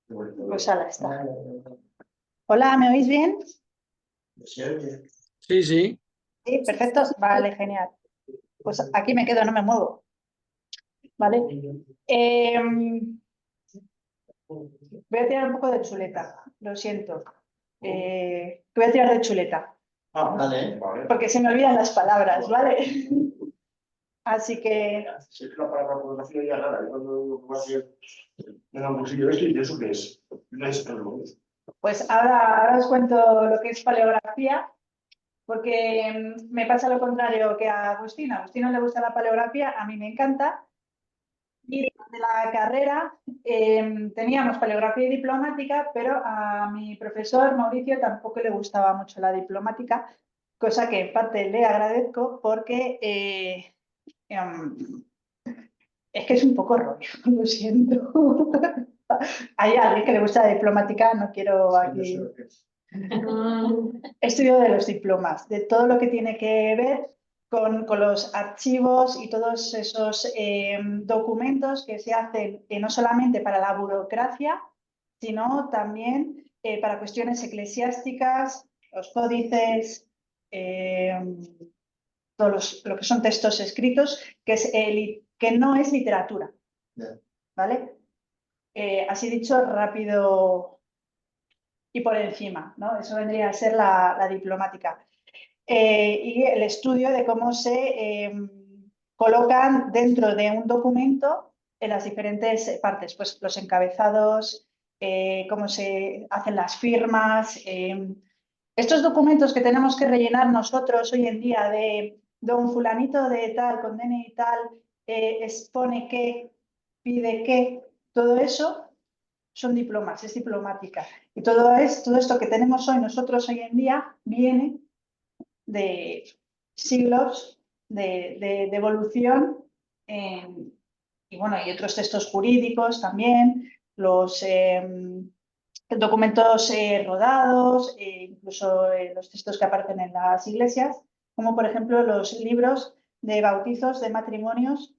Pues ala, está. Hola, ¿me oís bien? Sí, sí. Sí, perfecto. Vale, genial. Pues aquí me quedo, no me muevo. ¿Vale? Voy a tirar un poco de chuleta, lo siento. Voy a tirar de chuleta. Vale. Porque se me olvidan las palabras, ¿vale? Así que... Si es una palabra fotografía ya rara, yo cuando digo que va a ser en un bolsillo esto y eso qué es. No es algo. Pues ahora os cuento lo que es paleografía, porque me pasa lo contrario que a Agustina. A Agustina le gusta la paleografía, a mí me encanta. Y de la carrera teníamos paleografía y diplomática, pero a mi profesor Mauricio tampoco le gustaba mucho la diplomática, cosa que en parte le agradezco porque es que es un poco rollo, lo siento. Hay alguien que le gusta la diplomática, no quiero aquí... Estudio de los diplomas, de todo lo que tiene que ver con los archivos y todos esos documentos que se hacen no solamente para la burocracia, sino también para cuestiones eclesiásticas, los códices, lo que son textos escritos, que no es literatura. ¿Vale? Así dicho, rápido y por encima, ¿no? Eso vendría a ser la diplomática. Y el estudio de cómo se colocan dentro de un documento en las diferentes partes, pues los encabezados, cómo se hacen las firmas. Estos documentos que tenemos que rellenar nosotros hoy en día de don fulanito de tal, con DNI tal, expone que, pide que, todo eso son diplomas, es diplomática. Y todo esto que tenemos hoy nosotros hoy en día viene de siglos de evolución y bueno, y otros textos jurídicos también, los documentos rodados, incluso los textos que aparecen en las iglesias, como por ejemplo los libros de bautizos, de matrimonios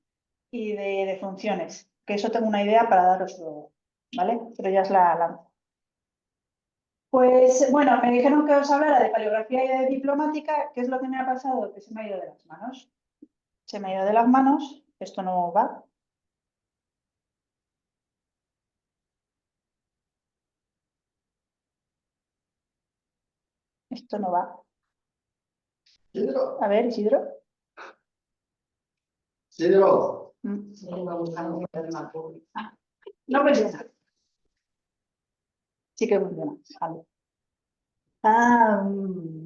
y de defunciones, que eso tengo una idea para daros luego, ¿vale? Pero ya os la lanzo. Pues bueno, me dijeron que os hablara de paleografía y de diplomática. ¿Qué es lo que me ha pasado? Que se me ha ido de las manos. Se me ha ido de las manos. Esto no va. Esto no va. ¿Isidro? A ver, Isidro. ¿Isidro? No funciona. Sí que funciona. Vale.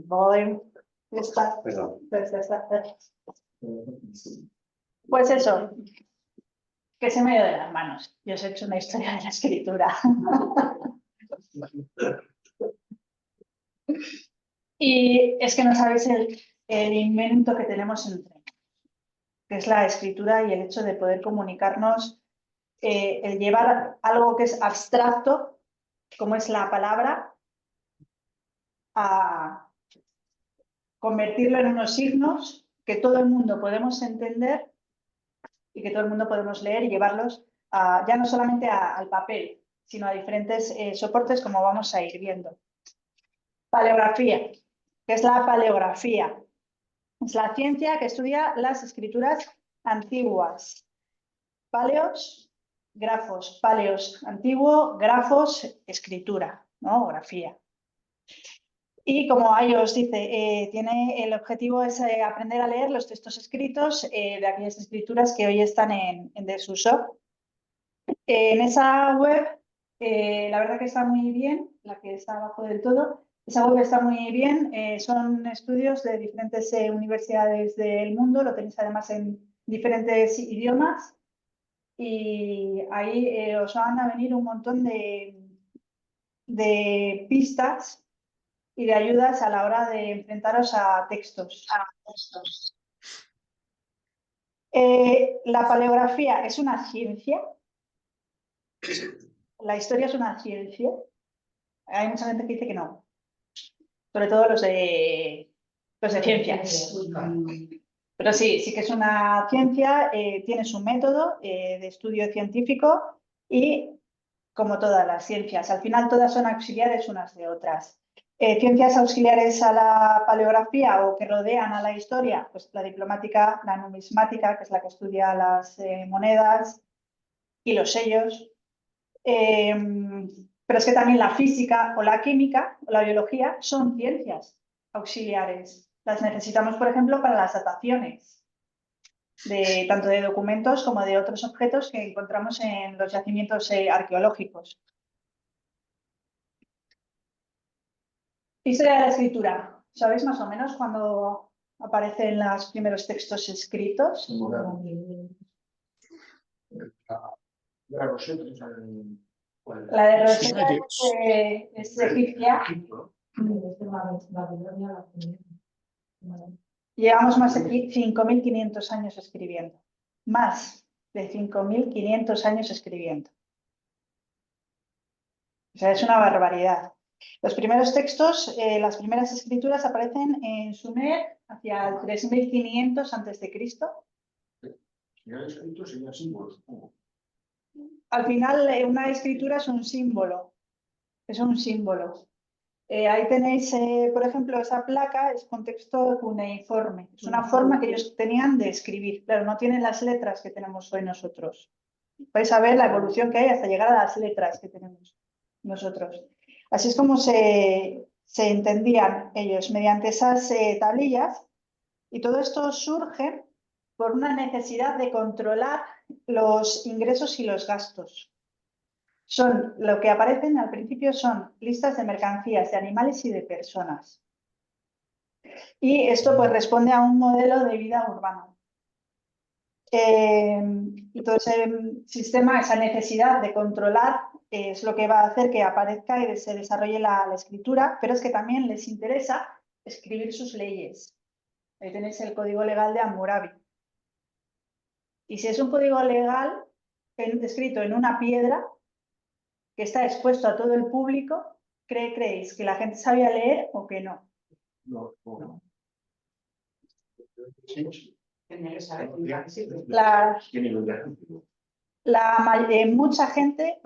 Voy. Ya está. Perdón. Pues ya está. Pues eso, que se me ha ido de las manos. Yo os he hecho una historia de la escritura. Y es que no sabéis el invento que tenemos entre, que es la escritura y el hecho de poder comunicarnos, el llevar algo que es abstracto, como es la palabra, a convertirlo en unos signos que todo el mundo podemos entender y que todo el mundo podemos leer y llevarlos ya no solamente al papel, sino a diferentes soportes, como vamos a ir viendo. Paleografía. ¿Qué es la paleografía? Es la ciencia que estudia las escrituras antiguas. Paleos, grafos, paleos, antiguo, grafos, escritura, ¿no? Grafía. Y como ahí os dice, tiene el objetivo es aprender a leer los textos escritos de aquellas escrituras que hoy están en desuso. En esa web, la verdad que está muy bien, la que está abajo del todo, esa web está muy bien, son estudios de diferentes universidades del mundo, lo tenéis además en diferentes idiomas y ahí os van a venir un montón de pistas y de ayudas a la hora de enfrentaros a textos. La paleografía es una ciencia, la historia es una ciencia. Hay mucha gente que dice que no, sobre todo los de ciencias. Pero sí que es una ciencia, tiene su método de estudio científico y como todas las ciencias. Al final todas son auxiliares unas de otras. Ciencias auxiliares a la paleografía o que rodean a la historia, pues la diplomática, la numismática, que es la que estudia las monedas y los sellos. Pero es que también la física o la química o la biología son ciencias auxiliares. Las necesitamos, por ejemplo, para las dataciones, tanto de documentos como de otros objetos que encontramos en los yacimientos arqueológicos. Historia de la escritura. ¿Sabéis más o menos cuándo aparecen los primeros textos escritos? La Rosetta, La de Rosetta es egipcia. Llevamos más de 5.500 años escribiendo. Más de 5.500 años escribiendo. O sea, es una barbaridad. Los primeros textos, las primeras escrituras aparecen en Sumer hacia el 3.500 a.C. señal escrito serían símbolos. Al final, una escritura es un símbolo. Es un símbolo. Ahí tenéis, por ejemplo, esa placa es con texto cuneiforme. Es una forma que ellos tenían de escribir. Claro, no tienen las letras que tenemos hoy nosotros. Vais a ver la evolución que hay hasta llegar a las letras que tenemos nosotros. Así es como se entendían ellos, mediante esas tablillas. Y todo esto surge por una necesidad de controlar los ingresos y los gastos. Lo que aparecen al principio son listas de mercancías, de animales y de personas. Y esto pues responde a un modelo de vida urbano. Y todo ese sistema, esa necesidad de controlar es lo que va a hacer que aparezca y se desarrolle la escritura, pero es que también les interesa escribir sus leyes. Ahí tenéis el Código Legal de Hammurabi. Y si es un código legal escrito en una piedra que está expuesto a todo el público, ¿creéis que la gente sabía leer o que no? No. Sí. Tenía que saber. Mucha gente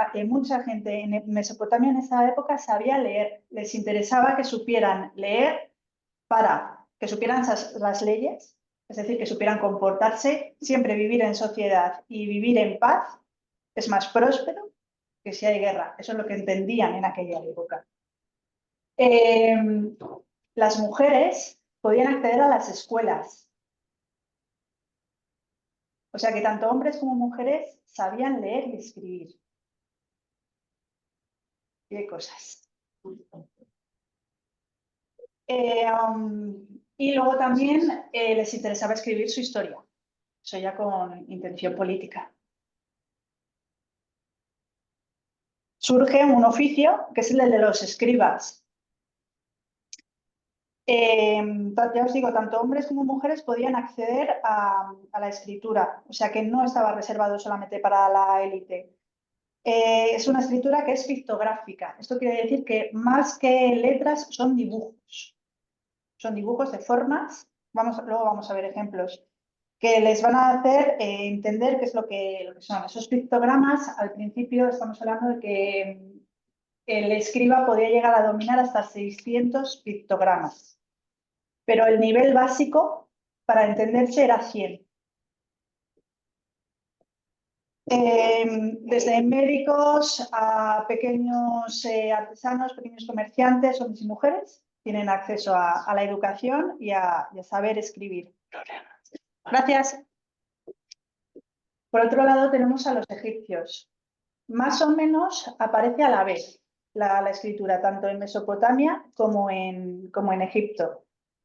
en Mesopotamia en esa época sabía leer. Les interesaba que supieran leer para que supieran las leyes, es decir, que supieran comportarse, siempre vivir en sociedad y vivir en paz es más próspero que si hay guerra. Eso es lo que entendían en aquella época. Las mujeres podían acceder a las escuelas. O sea que tanto hombres como mujeres sabían leer y escribir. Qué cosas. Y luego también les interesaba escribir su historia. Eso ya con intención política. Surge un oficio que es el de los escribas. Ya os digo, tanto hombres como mujeres podían acceder a la escritura, o sea que no estaba reservado solamente para la élite. Es una escritura que es pictográfica. Esto quiere decir que más que letras son dibujos. Son dibujos de formas. Luego vamos a ver ejemplos que les van a hacer entender qué es lo que son. Esos pictogramas, al principio estamos hablando de que el escriba podía llegar a dominar hasta 600 pictogramas. Pero el nivel básico, para entenderse, era 100. Desde médicos a pequeños artesanos, pequeños comerciantes, hombres y mujeres, tienen acceso a la educación y a saber escribir. Gracias. Por otro lado tenemos a los egipcios. Más o menos aparece a la vez la escritura, tanto en Mesopotamia como en Egipto.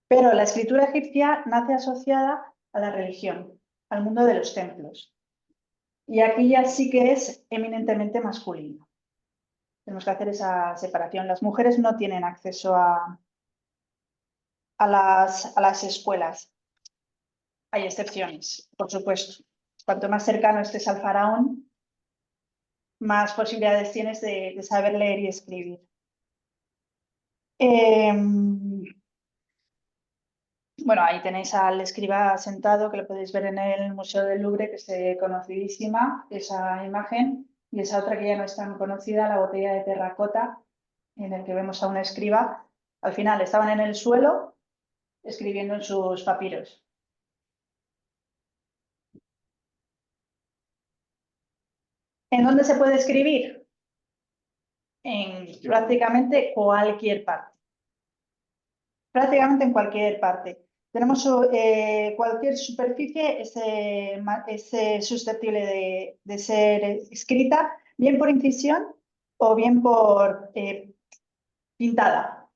Pero la escritura egipcia nace asociada a la religión, al mundo de los templos. Y aquí ya sí que es eminentemente masculino. Tenemos que hacer esa separación. Las mujeres no tienen acceso a las escuelas. Hay excepciones, por supuesto. Cuanto más cercano estés al faraón, más posibilidades tienes de saber leer y escribir. Bueno, ahí tenéis al escriba sentado, que lo podéis ver en el Museo del Louvre, que es conocidísima esa imagen. y esa otra que ya no es tan conocida, la botella de terracota, en el que vemos a un escriba. Al final estaban en el suelo escribiendo en sus papiros. ¿En dónde se puede escribir? En prácticamente cualquier parte. Prácticamente en cualquier parte. Tenemos cualquier superficie es susceptible de ser escrita, bien por incisión o bien por pintada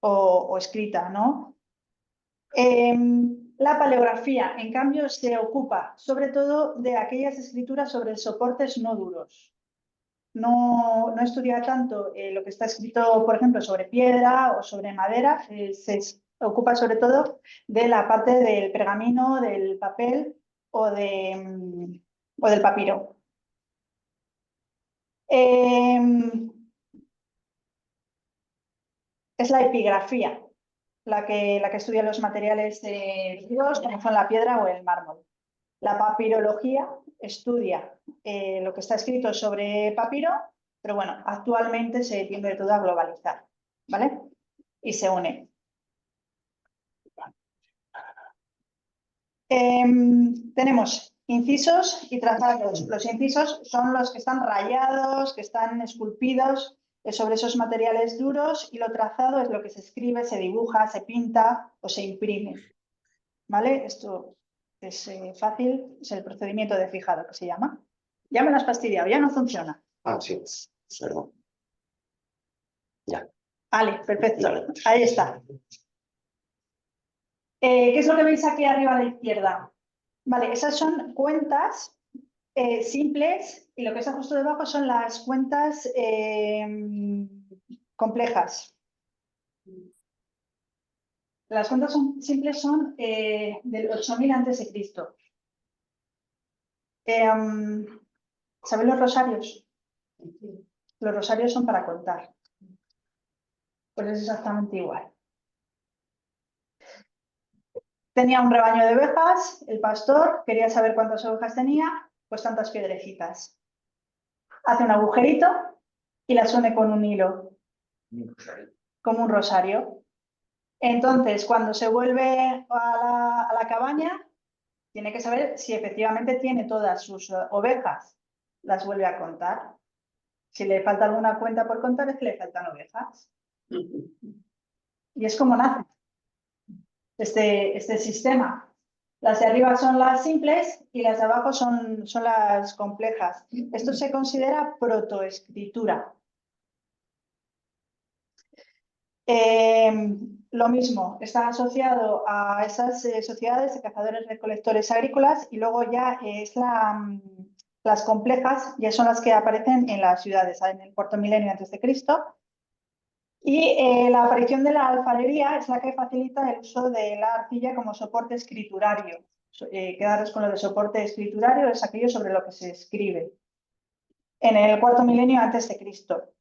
o escrita, ¿no? La paleografía, en cambio, se ocupa sobre todo de aquellas escrituras sobre soportes no duros. No estudia tanto lo que está escrito, por ejemplo, sobre piedra o sobre madera, se ocupa sobre todo de la parte del pergamino, del papel o del papiro. Es la epigrafía la que estudia los materiales líquidos, como son la piedra o el mármol. La papirología estudia lo que está escrito sobre papiro, pero bueno, actualmente se tiende todo a globalizar, ¿vale? Y se une. Tenemos incisos y trazados. Los incisos son los que están rayados, que están esculpidos sobre esos materiales duros, y lo trazado es lo que se escribe, se dibuja, se pinta o se imprime, ¿vale? Esto es fácil, es el procedimiento de fijado que se llama. Ya me lo has fastidiado, ya no funciona. Ah, sí, perdón. Ya. Vale, perfecto. Dale. Ahí está. ¿Qué es lo que veis aquí arriba a la izquierda? Vale, esas son cuentas simples, y lo que está justo debajo son las cuentas complejas. Las cuentas simples son del 8000 a.C. ¿Sabéis los rosarios? Los rosarios son para contar. Pues es exactamente igual. Tenía un rebaño de ovejas, el pastor quería saber cuántas ovejas tenía, pues tantas piedrecitas. Hace un agujerito y las une con un hilo, como un rosario. Entonces, cuando se vuelve a la cabaña, tiene que saber si efectivamente tiene todas sus ovejas. Las vuelve a contar. Si le falta alguna cuenta por contar, es que le faltan ovejas. Y es como nace este sistema. Las de arriba son las simples y las de abajo son las complejas. Esto se considera protoescritura. Lo mismo, está asociado a esas sociedades de cazadores-recolectores agrícolas, y luego ya las complejas ya son las que aparecen en las ciudades, en el cuarto milenio antes de Cristo. Y la aparición de la alfarería es la que facilita el uso de la arcilla como soporte escriturario. Quedaros con lo de soporte escriturario, es aquello sobre lo que se escribe. En el cuarto milenio antes de Cristo.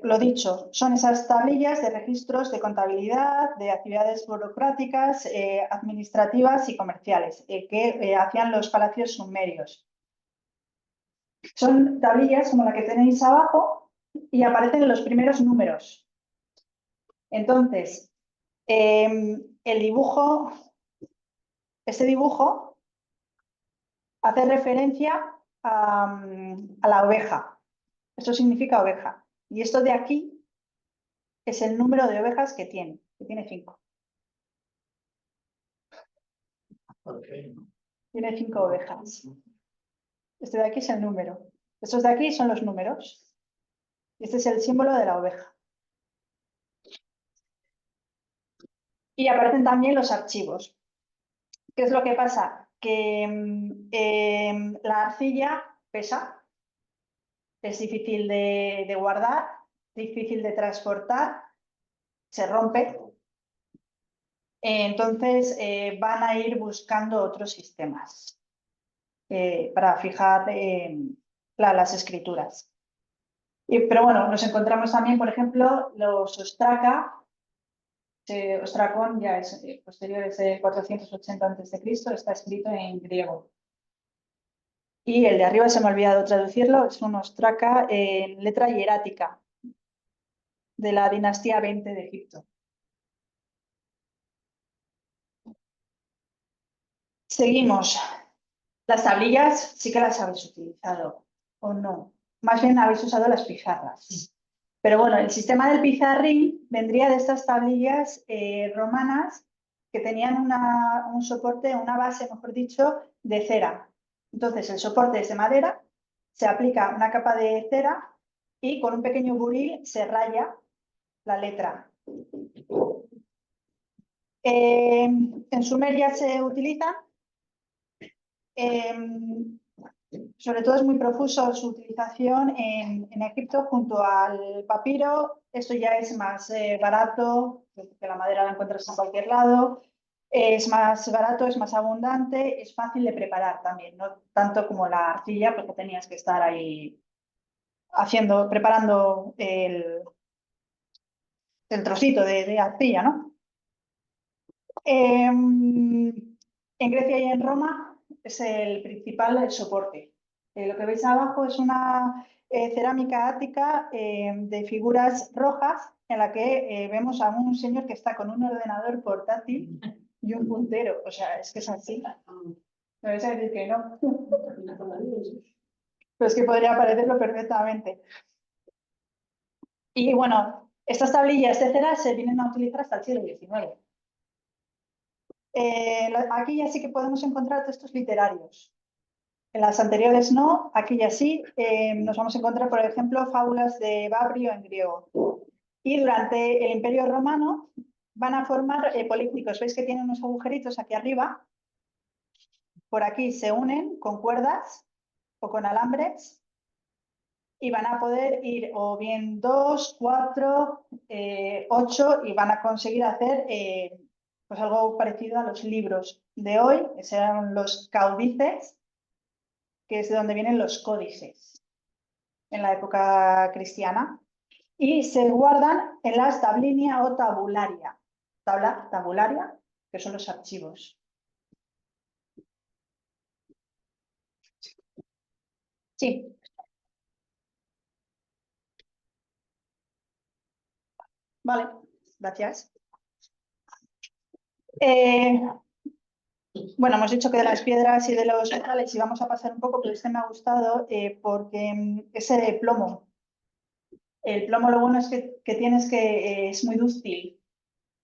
Lo dicho, son esas tablillas de registros de contabilidad, de actividades burocráticas, administrativas y comerciales que hacían los palacios sumerios. Son tablillas como la que tenéis abajo y aparecen los primeros números. Entonces, el dibujo, este dibujo hace referencia a la oveja. Esto significa oveja. Y esto de aquí es el número de ovejas que tiene 5. Okay. Tiene 5 ovejas. Este de aquí es el número. Estos de aquí son los números. Este es el símbolo de la oveja. Y aparecen también los archivos. ¿Qué es lo que pasa? Que la arcilla pesa, es difícil de guardar, difícil de transportar, se rompe. Entonces van a ir buscando otros sistemas para fijar las escrituras. Pero bueno, nos encontramos también, por ejemplo, los ostraca. Ostracón ya es posterior, es de 480 a.C., está escrito en griego. Y el de arriba se me ha olvidado traducirlo, es un ostraca en letra hierática de la dinastía 20 de Egipto. Seguimos. Las tablillas sí que las habéis utilizado, ¿o no? Más bien habéis usado las pizarras. Pero bueno, el sistema del pizarrín vendría de estas tablillas romanas que tenían un soporte, una base, mejor dicho, de cera. Entonces, el soporte es de madera, se aplica una capa de cera y con un pequeño buril se raya la letra. En Sumeria se utiliza. Sobre todo es muy profuso su utilización en Egipto junto al papiro. Esto ya es más barato, porque la madera la encuentras en cualquier lado. Es más barato, es más abundante, es fácil de preparar también, no tanto como la arcilla, porque tenías que estar ahí preparando el trocito de arcilla, ¿no? En Grecia y en Roma es el principal soporte. Lo que veis abajo es una cerámica ática de figuras rojas en la que vemos a un señor que está con un ordenador portátil y un puntero. O sea, es que es así. Me vais a decir que no. Pero es que podría parecerlo perfectamente. Y bueno, estas tablillas de cera se vienen a utilizar hasta el siglo XIX. Aquí ya sí que podemos encontrar textos literarios. En las anteriores no, aquí ya sí. Nos vamos a encontrar, por ejemplo, fábulas de Babrio en griego. Y durante el Imperio Romano van a formar polípticos. ¿Veis que tienen unos agujeritos aquí arriba? Por aquí se unen con cuerdas o con alambres y van a poder ir o bien 2, 4, 8 y van a conseguir hacer pues algo parecido a los libros de hoy, que serán los caudices, que es de donde vienen los códices en la época cristiana, y se guardan en las tablinia o tabularia. Tabularia, que son los archivos. Sí. Vale, gracias. Bueno, hemos dicho que de las piedras y de los metales y vamos a pasar un poco, pero este me ha gustado porque es el plomo. El plomo lo bueno es que tienes que es muy dúctil,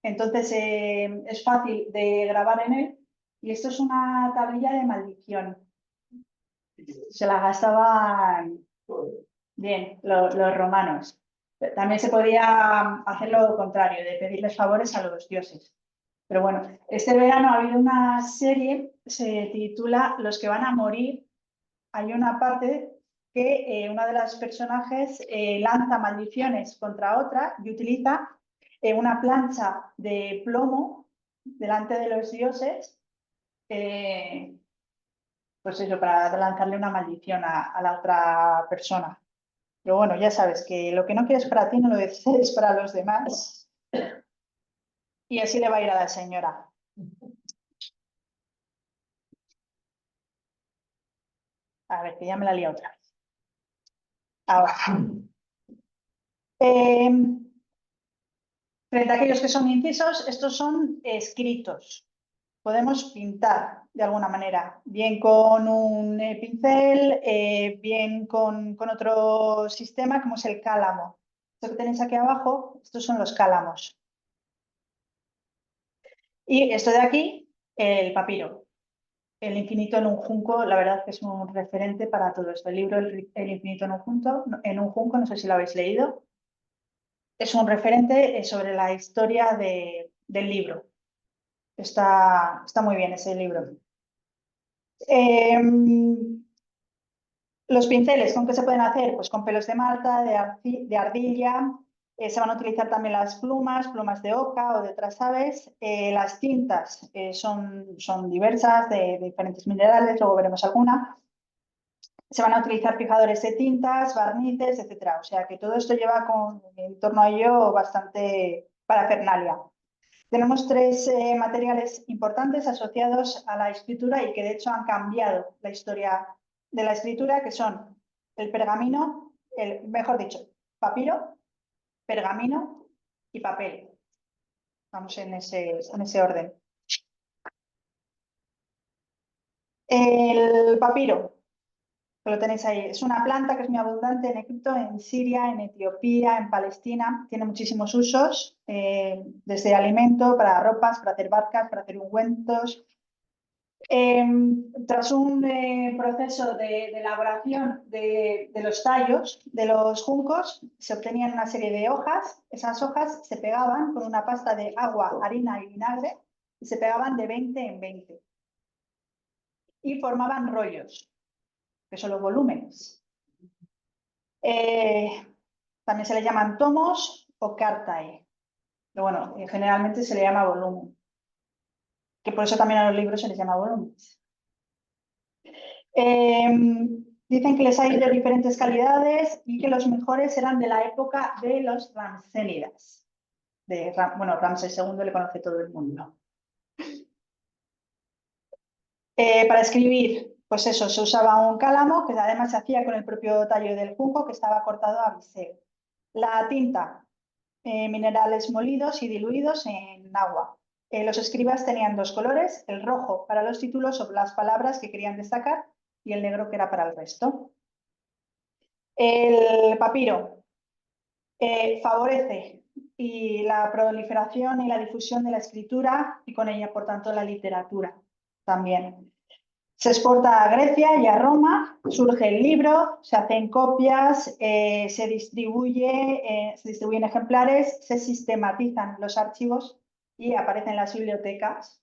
entonces es fácil de grabar en él. Y esto es una tablilla de maldición. Se la gastaban bien los romanos. También se podía hacer lo contrario, de pedirles favores a los dioses. Pero bueno, este verano ha habido una serie, se titula Los que van a morir. Hay una parte que una de las personajes lanza maldiciones contra otra y utiliza una plancha de plomo delante de los dioses, pues eso, para lanzarle una maldición a la otra persona. Pero bueno, ya sabes que lo que no quieres para ti no lo desees para los demás. Y así le va a ir a la señora. A ver, que ya me la lía otra vez. Ahora. Frente a aquellos que son incisos, estos son escritos. Podemos pintar de alguna manera, bien con un pincel, bien con otro sistema como es el cálamo. Esto que tenéis aquí abajo, estos son los cálamos. Y esto de aquí, el papiro. El infinito en un junco, la verdad que es un referente para todo esto. El libro El infinito en un junco, no sé si lo habéis leído. Es un referente sobre la historia del libro. Está muy bien ese libro. Los pinceles, ¿con qué se pueden hacer? Pues con pelos de malta, de ardilla. Se van a utilizar también las plumas de oca o de otras aves. Las tintas son diversas, de diferentes minerales, luego veremos alguna. Se van a utilizar fijadores de tintas, barnices, etcétera. O sea que todo esto lleva en torno a ello bastante parafernalia. Tenemos tres materiales importantes asociados a la escritura y que de hecho han cambiado la historia de la escritura, que son el pergamino, mejor dicho, papiro, pergamino y papel. Vamos en ese orden. El papiro, que lo tenéis ahí, es una planta que es muy abundante en Egipto, en Siria, en Etiopía, en Palestina. Tiene muchísimos usos, desde alimento, para ropas, para hacer barcas, para hacer ungüentos. Tras un proceso de elaboración de los tallos de los juncos, se obtenían una serie de hojas. Esas hojas se pegaban con una pasta de agua, harina y vinagre y se pegaban de 20 en 20. Y formaban rollos, que son los volúmenes. También se le llaman tomos o cartae. Pero bueno, generalmente se le llama volumen. Que por eso también a los libros se les llama volúmenes. Dicen que les hay de diferentes calidades y que los mejores eran de la época de los ramsénidas. Bueno, Ramsés II le conoce todo el mundo. Para escribir, pues eso, se usaba un cálamo, que además se hacía con el propio tallo del junco, que estaba cortado a biseo. La tinta, minerales molidos y diluidos en agua. Los escribas tenían dos colores, el rojo para los títulos o las palabras que querían destacar y el negro que era para el resto. El papiro favorece y la proliferación y la difusión de la escritura y con ella, por tanto, la literatura también. Se exporta a Grecia y a Roma, surge el libro, se hacen copias, se distribuyen ejemplares, se sistematizan los archivos y aparecen las bibliotecas,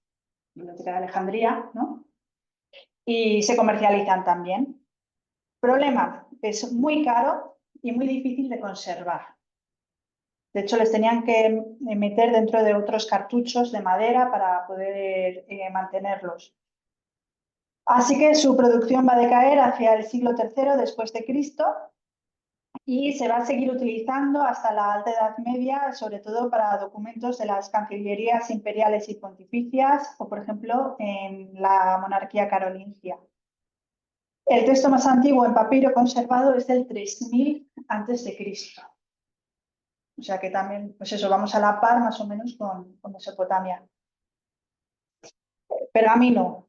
Biblioteca de Alejandría, ¿no? Y se comercializan también. Problema, es muy caro y muy difícil de conservar. De hecho, les tenían que meter dentro de otros cartuchos de madera para poder mantenerlos. Así que su producción va a decaer hacia el siglo III después de Cristo y se va a seguir utilizando hasta la Alta Edad Media, sobre todo para documentos de las cancillerías imperiales y pontificias o, por ejemplo, en la monarquía carolingia. El texto más antiguo en papiro conservado es del 3000 a.C. O sea que también, pues eso, vamos a la par más o menos con Mesopotamia. Pergamino.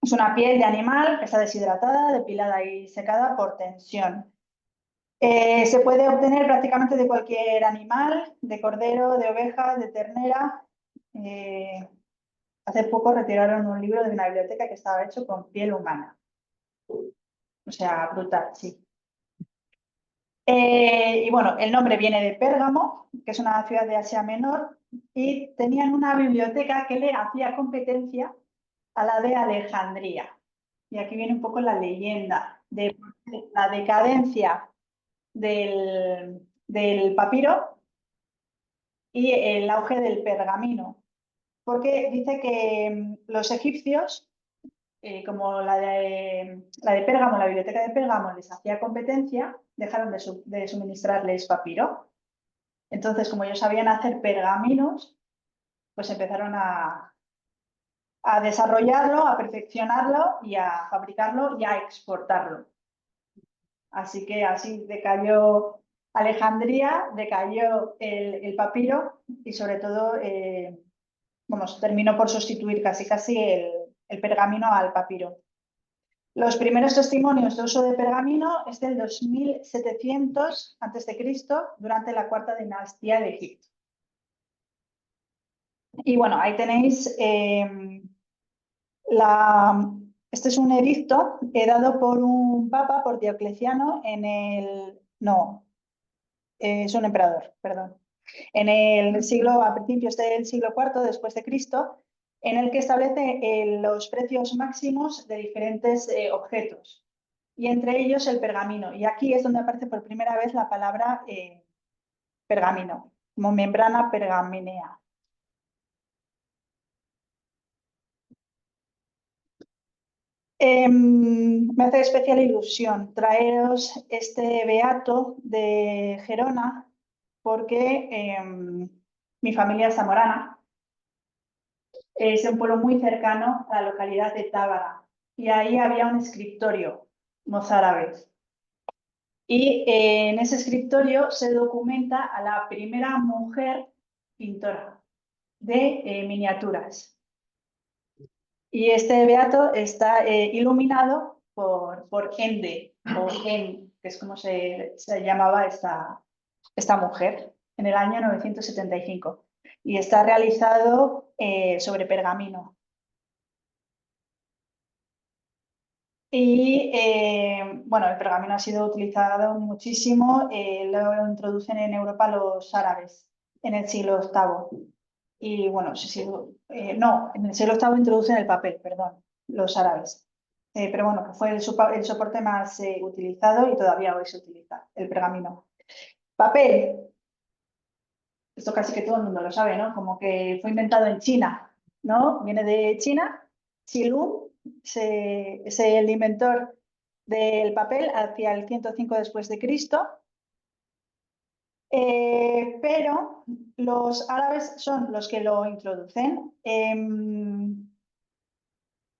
Es una piel de animal que está deshidratada, depilada y secada por tensión. Se puede obtener prácticamente de cualquier animal, de cordero, de oveja, de ternera. Hace poco retiraron un libro de una biblioteca que estaba hecho con piel humana. O sea, brutal, sí. Y bueno, el nombre viene de Pérgamo, que es una ciudad de Asia Menor, y tenían una biblioteca que le hacía competencia a la de Alejandría. Y aquí viene un poco la leyenda de la decadencia del papiro y el auge del pergamino. Porque dice que los egipcios, como la de Pérgamo, la biblioteca de Pérgamo les hacía competencia, dejaron de suministrarles papiro. Entonces, como ellos sabían hacer pergaminos, pues empezaron a desarrollarlo, a perfeccionarlo y a fabricarlo y a exportarlo. Así que así decayó Alejandría, decayó el papiro y sobre todo terminó por sustituir casi el pergamino al papiro. Los primeros testimonios de uso de pergamino es del 2700 a.C., durante la cuarta dinastía de Egipto. Y bueno, ahí tenéis este es un edicto dado por un papa, por Diocleciano, es un emperador, perdón, a principios del siglo IV después de Cristo, en el que establece los precios máximos de diferentes objetos, y entre ellos el pergamino. Y aquí es donde aparece por primera vez la palabra pergamino, como membrana pergaminea. Me hace especial ilusión traeros este beato de Gerona porque mi familia es zamorana, es de un pueblo muy cercano a la localidad de Tábara y ahí había un escriptorio mozárabes. Y en ese escritorio se documenta a la primera mujer pintora de miniaturas. Y este beato está iluminado por Ende, o En, que es como se llamaba esta mujer, en el año 975. Y está realizado sobre pergamino. Y bueno, el pergamino ha sido utilizado muchísimo, lo introducen en Europa los árabes en el siglo VIII. Y bueno, no, en el siglo VIII introducen el papel, perdón, los árabes. Pero bueno, que fue el soporte más utilizado y todavía hoy se utiliza, el pergamino. Papel, esto casi que todo el mundo lo sabe, ¿no? Como que fue inventado en China, ¿no? Viene de China, Xilun es el inventor del papel hacia el 105 después de Cristo. Pero los árabes son los que lo introducen.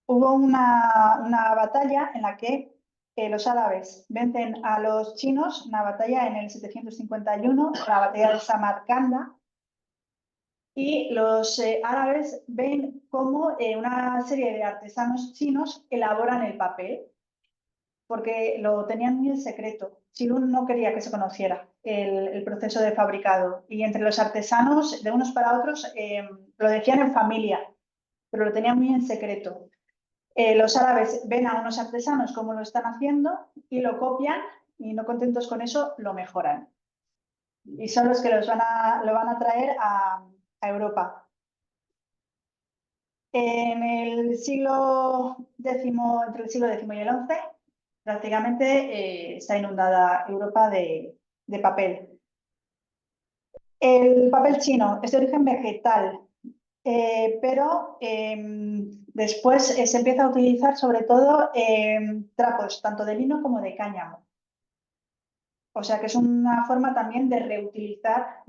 Hubo una batalla en la que los árabes vencen a los chinos, una batalla en el 751, la batalla de Samarcanda, y los árabes ven cómo una serie de artesanos chinos elaboran el papel, porque lo tenían muy en secreto. Xilun no quería que se conociera el proceso de fabricado, y entre los artesanos, de unos para otros, lo decían en familia, pero lo tenían muy en secreto. Los árabes ven a unos artesanos cómo lo están haciendo y lo copian, y no contentos con eso, lo mejoran. Y son los que lo van a traer a Europa. En el siglo X, entre el siglo X y el XI, prácticamente está inundada Europa de papel. El papel chino es de origen vegetal, pero después se empieza a utilizar sobre todo trapos, tanto de lino como de cáñamo. O sea que es una forma también de reutilizar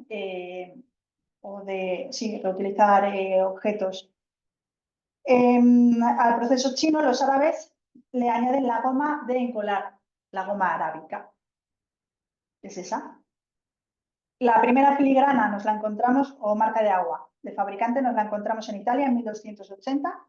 reutilizar objetos. Al proceso chino, los árabes le añaden la goma de encolar, la goma arábica. Es esa. La primera filigrana nos la encontramos, o marca de agua, de fabricante, nos la encontramos en Italia en 1280.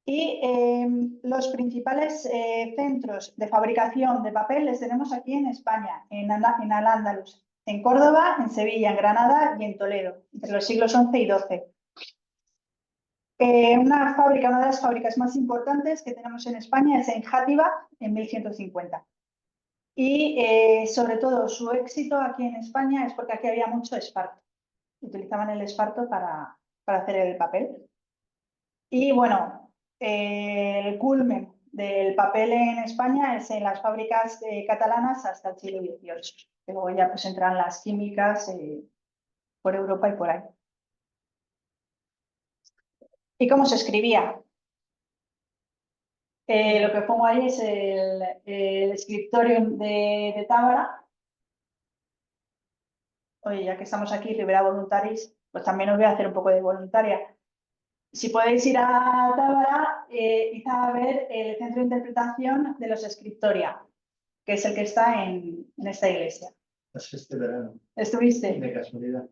Y los principales centros de fabricación de papel les tenemos aquí en España, en Al-Ándalus, en Córdoba, en Sevilla, en Granada y en Toledo, entre los siglos XI y XII. Una de las fábricas más importantes que tenemos en España es en Játiva, en 1150. Y sobre todo su éxito aquí en España es porque aquí había mucho esparto. Utilizaban el esparto para hacer el papel. Y bueno, el culmen del papel en España es en las fábricas catalanas hasta el siglo XVIII. Luego ya pues entran las químicas por Europa y por ahí. ¿Y cómo se escribía? Lo que pongo ahí es el scriptorium de Tábara. Oye, ya que estamos aquí, Rivera Voluntaris, pues también os voy a hacer un poco de voluntaria. Si podéis ir a Tábara, id a ver el centro de interpretación de los Scriptoria, que es el que está en esta iglesia. Pasé este verano, ¿Estuviste? de casualidad.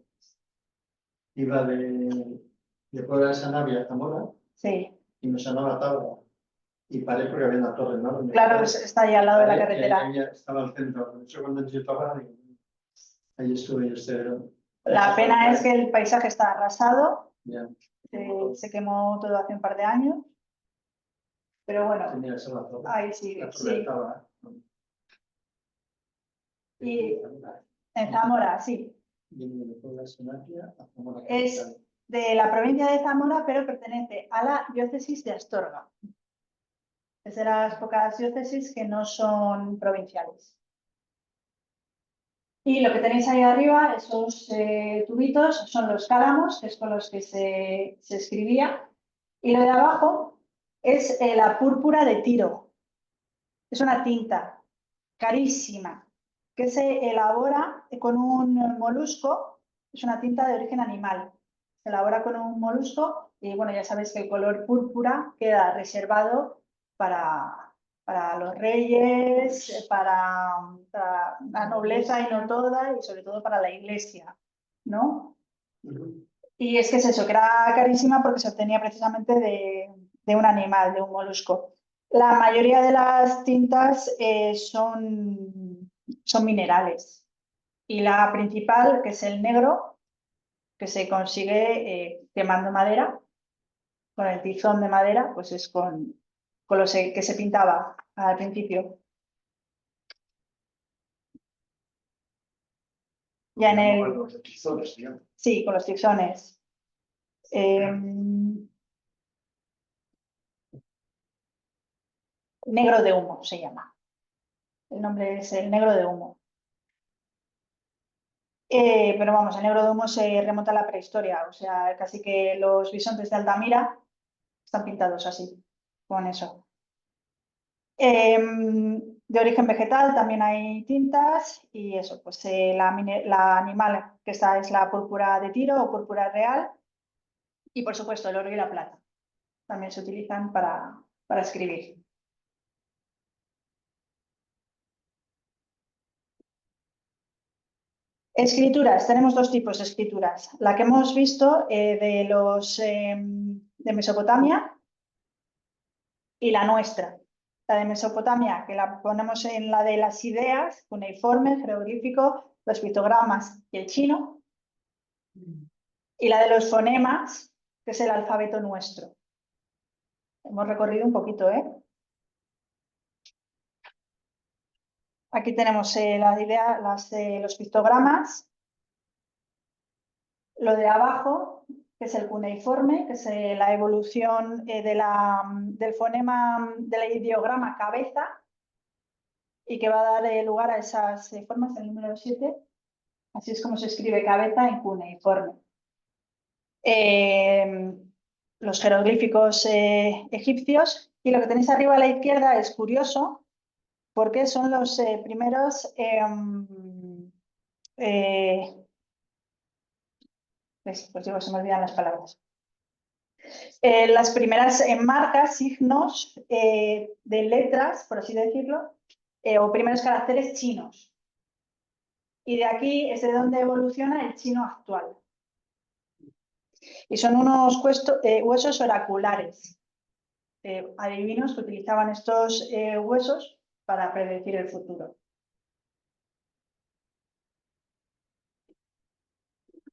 Iba de Puebla de Sanabria a Zamora Sí. y me sonaba Tábara. Y paré porque había una torre enorme. Claro, está ahí al lado de la carretera. Ahí estaba el centro. De hecho, cuando entré a Tábara, ahí estuve yo este verano. La pena es que el paisaje está arrasado. Ya. Se quemó todo hace un par de años. Pero bueno, Tenía que ser la torre. ahí sigue. La torre de Sí. Tábara. Y en Zamora, sí. Vine de Puebla de Sanabria a Zamora. Es de la provincia de Zamora, pero pertenece a la diócesis de Astorga. Es de las pocas diócesis que no son provinciales. Y lo que tenéis ahí arriba, esos tubitos, son los cálamos, que es con los que se escribía. Y lo de abajo es la púrpura de Tiro. Es una tinta carísima que se elabora con un molusco. Es una tinta de origen animal. Se elabora con un molusco y bueno, ya sabéis que el color púrpura queda reservado para para los reyes, para la nobleza y no toda, y sobre todo para la iglesia, ¿no? Y es que es eso, que era carísima porque se obtenía precisamente de un animal, de un molusco. La mayoría de las tintas son minerales. Y la principal, que es el negro, que se consigue quemando madera, con el tizón de madera, pues es con lo que se pintaba al principio. Ya en el... Los tizones, digamos. Sí, con los tizones. Negro de humo se llama. El nombre es el negro de humo. Pero vamos, el negro de humo se remonta a la prehistoria, o sea, casi que los bisontes de Altamira están pintados así, con eso. De origen vegetal también hay tintas y eso, pues la animal que está es la púrpura de Tiro o púrpura real y por supuesto el oro y la plata también se utilizan para escribir. Escrituras, tenemos dos tipos de escrituras. La que hemos visto de los de Mesopotamia y la nuestra. La de Mesopotamia, que la ponemos en la de las ideas, cuneiforme, jeroglífico, los pictogramas y el chino. Y la de los fonemas, que es el alfabeto nuestro. Hemos recorrido un poquito, ¿eh? Aquí tenemos los pictogramas. Lo de abajo, que es el cuneiforme, que es la evolución del fonema del ideograma cabeza y que va a dar lugar a esas formas, el número 7. Así es como se escribe cabeza en cuneiforme. Los jeroglíficos egipcios. Y lo que tenéis arriba a la izquierda es curioso porque son los primeros pues digo, se me olvidan las palabras. Las primeras marcas, signos de letras, por así decirlo, o primeros caracteres chinos. Y de aquí es de donde evoluciona el chino actual. Y son unos huesos oraculares, adivinos que utilizaban estos huesos para predecir el futuro.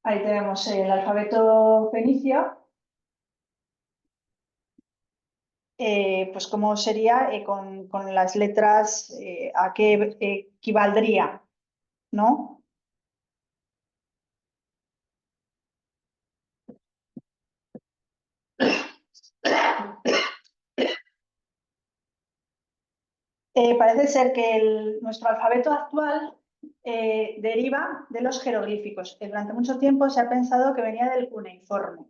Ahí tenemos el alfabeto fenicio. Pues cómo sería con las letras, a qué equivaldría, ¿no? Parece ser que nuestro alfabeto actual deriva de los jeroglíficos. Durante mucho tiempo se ha pensado que venía del cuneiforme.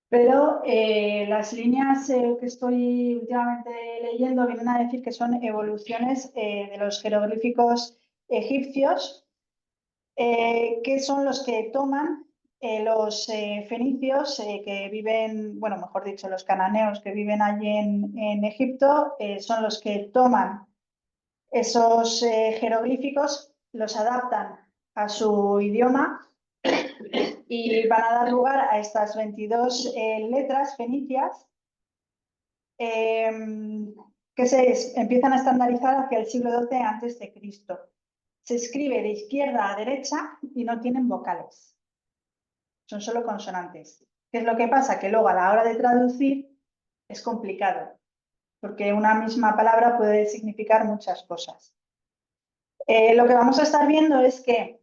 Pero las líneas que estoy últimamente leyendo vienen a decir que son evoluciones de los jeroglíficos egipcios, que son los que toman los fenicios que viven, bueno, mejor dicho, los cananeos que viven allí en Egipto, son los que toman esos jeroglíficos, los adaptan a su idioma y van a dar lugar a estas 22 letras fenicias que se empiezan a estandarizar hacia el siglo XII a.C. Se escribe de izquierda a derecha y no tienen vocales. Son solo consonantes. ¿Qué es lo que pasa? Que luego a la hora de traducir es complicado, porque una misma palabra puede significar muchas cosas. Lo que vamos a estar viendo es que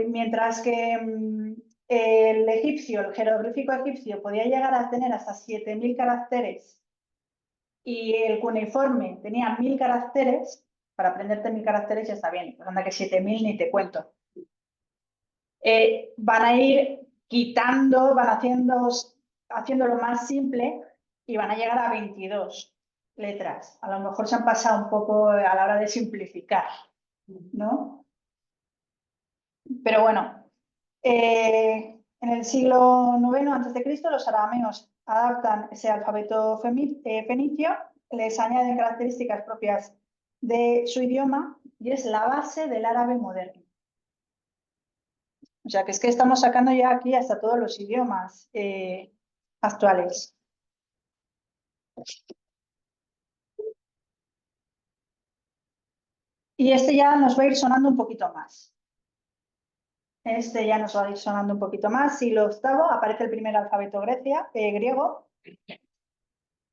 mientras que el jeroglífico egipcio podía llegar a tener hasta 7.000 caracteres y el cuneiforme tenía 1.000 caracteres, para aprenderte 1.000 caracteres ya está bien, pues anda que 7.000 ni te cuento. Van a ir quitando, van haciéndolo más simple y van a llegar a 22 letras. A lo mejor se han pasado un poco a la hora de simplificar, ¿no? Pero bueno, en el siglo IX a.C. los arameos adaptan ese alfabeto fenicio les añaden características propias de su idioma y es la base del árabe moderno. O sea, que es que estamos sacando ya aquí hasta todos los idiomas actuales. Y este ya nos va a ir sonando un poquito más. Este ya nos va a ir sonando un poquito más. Siglo VIII aparece el primer alfabeto griego.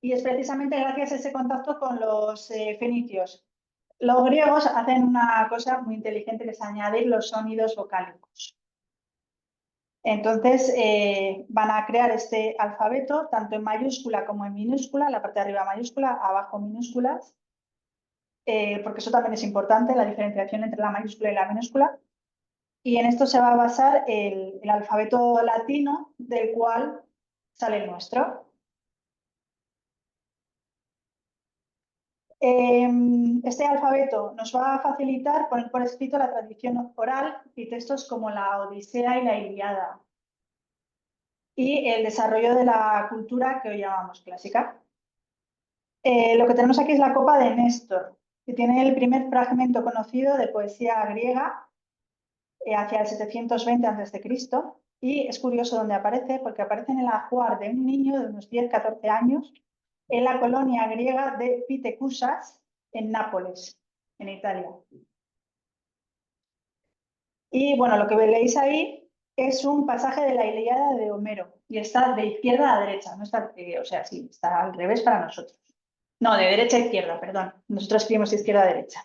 Y es precisamente gracias a ese contacto con los fenicios. Los griegos hacen una cosa muy inteligente que es añadir los sonidos vocálicos. Entonces van a crear este alfabeto tanto en mayúscula como en minúscula, la parte de arriba mayúscula, abajo minúsculas, porque eso también es importante, la diferenciación entre la mayúscula y la minúscula. Y en esto se va a basar el alfabeto latino del cual sale el nuestro. Este alfabeto nos va a facilitar poner por escrito la tradición oral y textos como la Odisea y la Ilíada y el desarrollo de la cultura que hoy llamamos clásica. Lo que tenemos aquí es la Copa de Néstor, que tiene el primer fragmento conocido de poesía griega hacia el 720 a.C. Y es curioso dónde aparece, porque aparece en el ajuar de un niño de unos 10-14 años en la colonia griega de Pitecusas, en Nápoles, en Italia. Y bueno, lo que leéis ahí es un pasaje de la Ilíada de Homero y está de izquierda a derecha, no está, o sea, sí, está al revés para nosotros. No, de derecha a izquierda, perdón. Nosotros escribimos de izquierda a derecha.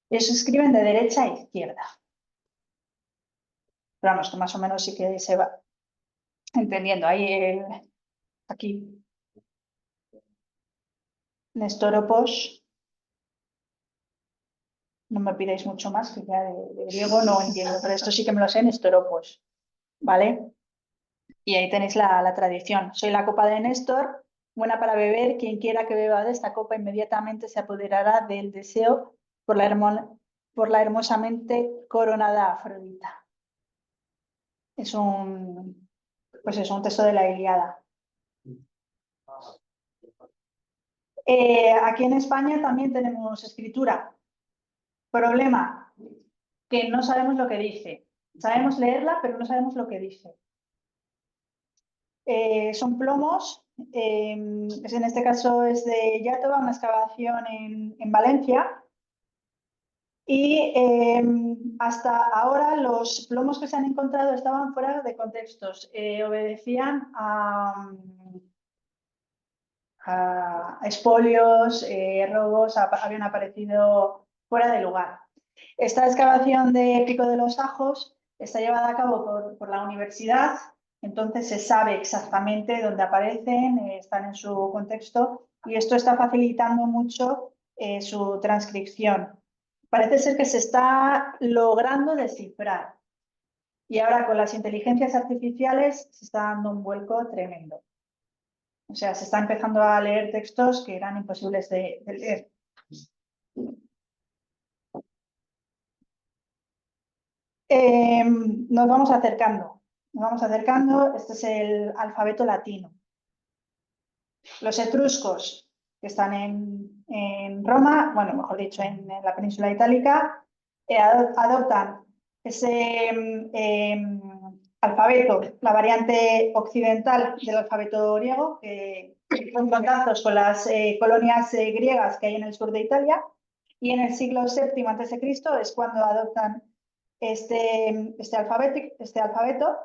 Ellos escriben de derecha a izquierda. Pero vamos, que más o menos sí que se va entendiendo. Ahí, aquí, Nestoropos. No me pidáis mucho más, que ya de griego no entiendo, pero esto sí que me lo sé, Nestoropos, ¿vale? Y ahí tenéis la tradición. Soy la copa de Néstor, buena para beber. Quien quiera que beba de esta copa inmediatamente se apoderará del deseo por la hermosamente coronada Afrodita. Es un texto de la Ilíada. Aquí en España también tenemos escritura. Problema, que no sabemos lo que dice. Sabemos leerla, pero no sabemos lo que dice. Son plomos, en este caso es de Yátova, una excavación en Valencia. Y hasta ahora los plomos que se han encontrado estaban fuera de contextos, obedecían a expolios, robos, habían aparecido fuera de lugar. Esta excavación de Pico de los Ajos está llevada a cabo por la universidad, entonces se sabe exactamente dónde aparecen, están en su contexto y esto está facilitando mucho su transcripción. Parece ser que se está logrando descifrar y ahora con las inteligencias artificiales se está dando un vuelco tremendo. O sea, se está empezando a leer textos que eran imposibles de leer. Nos vamos acercando. Este es el alfabeto latino. Los etruscos, que están en Roma, bueno, mejor dicho, en la península itálica, adoptan ese alfabeto, la variante occidental del alfabeto griego, que son contactos con las colonias griegas que hay en el sur de Italia, y en el siglo VII a.C. es cuando adoptan este alfabeto,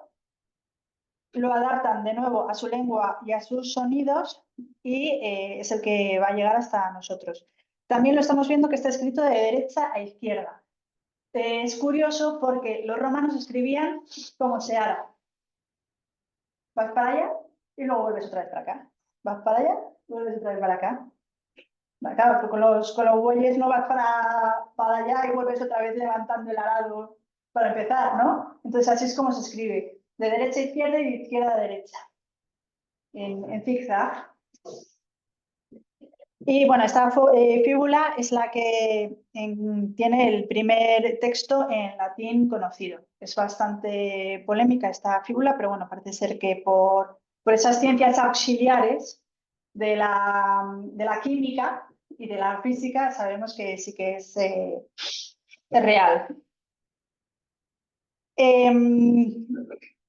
lo adaptan de nuevo a su lengua y a sus sonidos y es el que va a llegar hasta nosotros. También lo estamos viendo que está escrito de derecha a izquierda. Es curioso porque los romanos escribían como seara. Vas para allá y luego vuelves otra vez para acá. Vas para allá y vuelves otra vez para acá. Claro, porque con los bueyes no vas para allá y vuelves otra vez levantando el arado para empezar, ¿no? Entonces así es como se escribe, de derecha a izquierda y de izquierda a derecha, en zigzag. Y bueno, esta fíbula es la que tiene el primer texto en latín conocido. Es bastante polémica esta fíbula, pero bueno, parece ser que por esas ciencias auxiliares de la química, y de la física sabemos que sí que es real.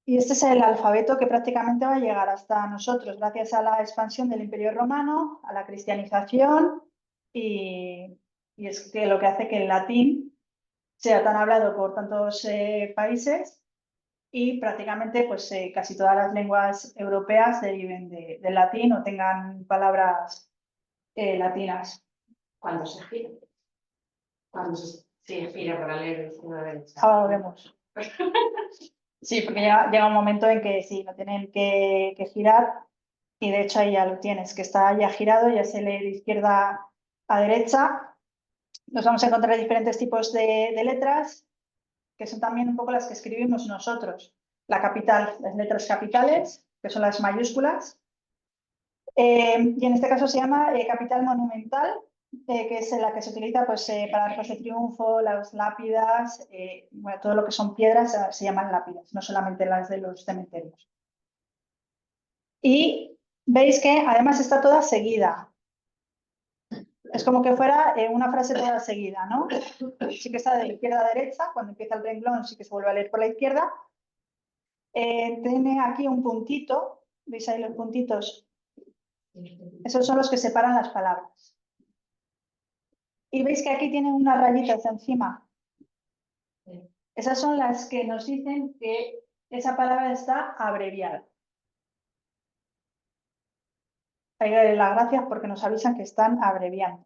Y este es el alfabeto que prácticamente va a llegar hasta nosotros gracias a la expansión del Imperio Romano, a la cristianización y es que lo que hace que el latín sea tan hablado por tantos países y prácticamente pues, casi todas las lenguas europeas deriven del latín o tengan palabras latinas. Cuando se gira. Cuando se gira para leer el izquierda derecha. Ahora lo vemos. Sí, porque llega un momento en que sí, lo tienen que girar y de hecho ahí ya lo tienes, que está ya girado, ya se lee de izquierda a derecha. Nos vamos a encontrar diferentes tipos de letras, que son también un poco las que escribimos nosotros. La capital, las letras capitales, que son las mayúsculas. Y en este caso se llama capital monumental, que es la que se utiliza pues, para arcos de triunfo, las lápidas, bueno, todo lo que son piedras se llaman lápidas, no solamente las de los cementerios. Y veis que además está toda seguida. Es como que fuera una frase toda seguida, ¿no? Sí que está de izquierda a derecha, cuando empieza el renglón sí que se vuelve a leer por la izquierda. Tiene aquí un puntito, ¿veis ahí los puntitos? Esos son los que separan las palabras. Y veis que aquí tienen unas rayitas encima. Esas son las que nos dicen que esa palabra está abreviada. Hay que darle las gracias porque nos avisan que están abreviando.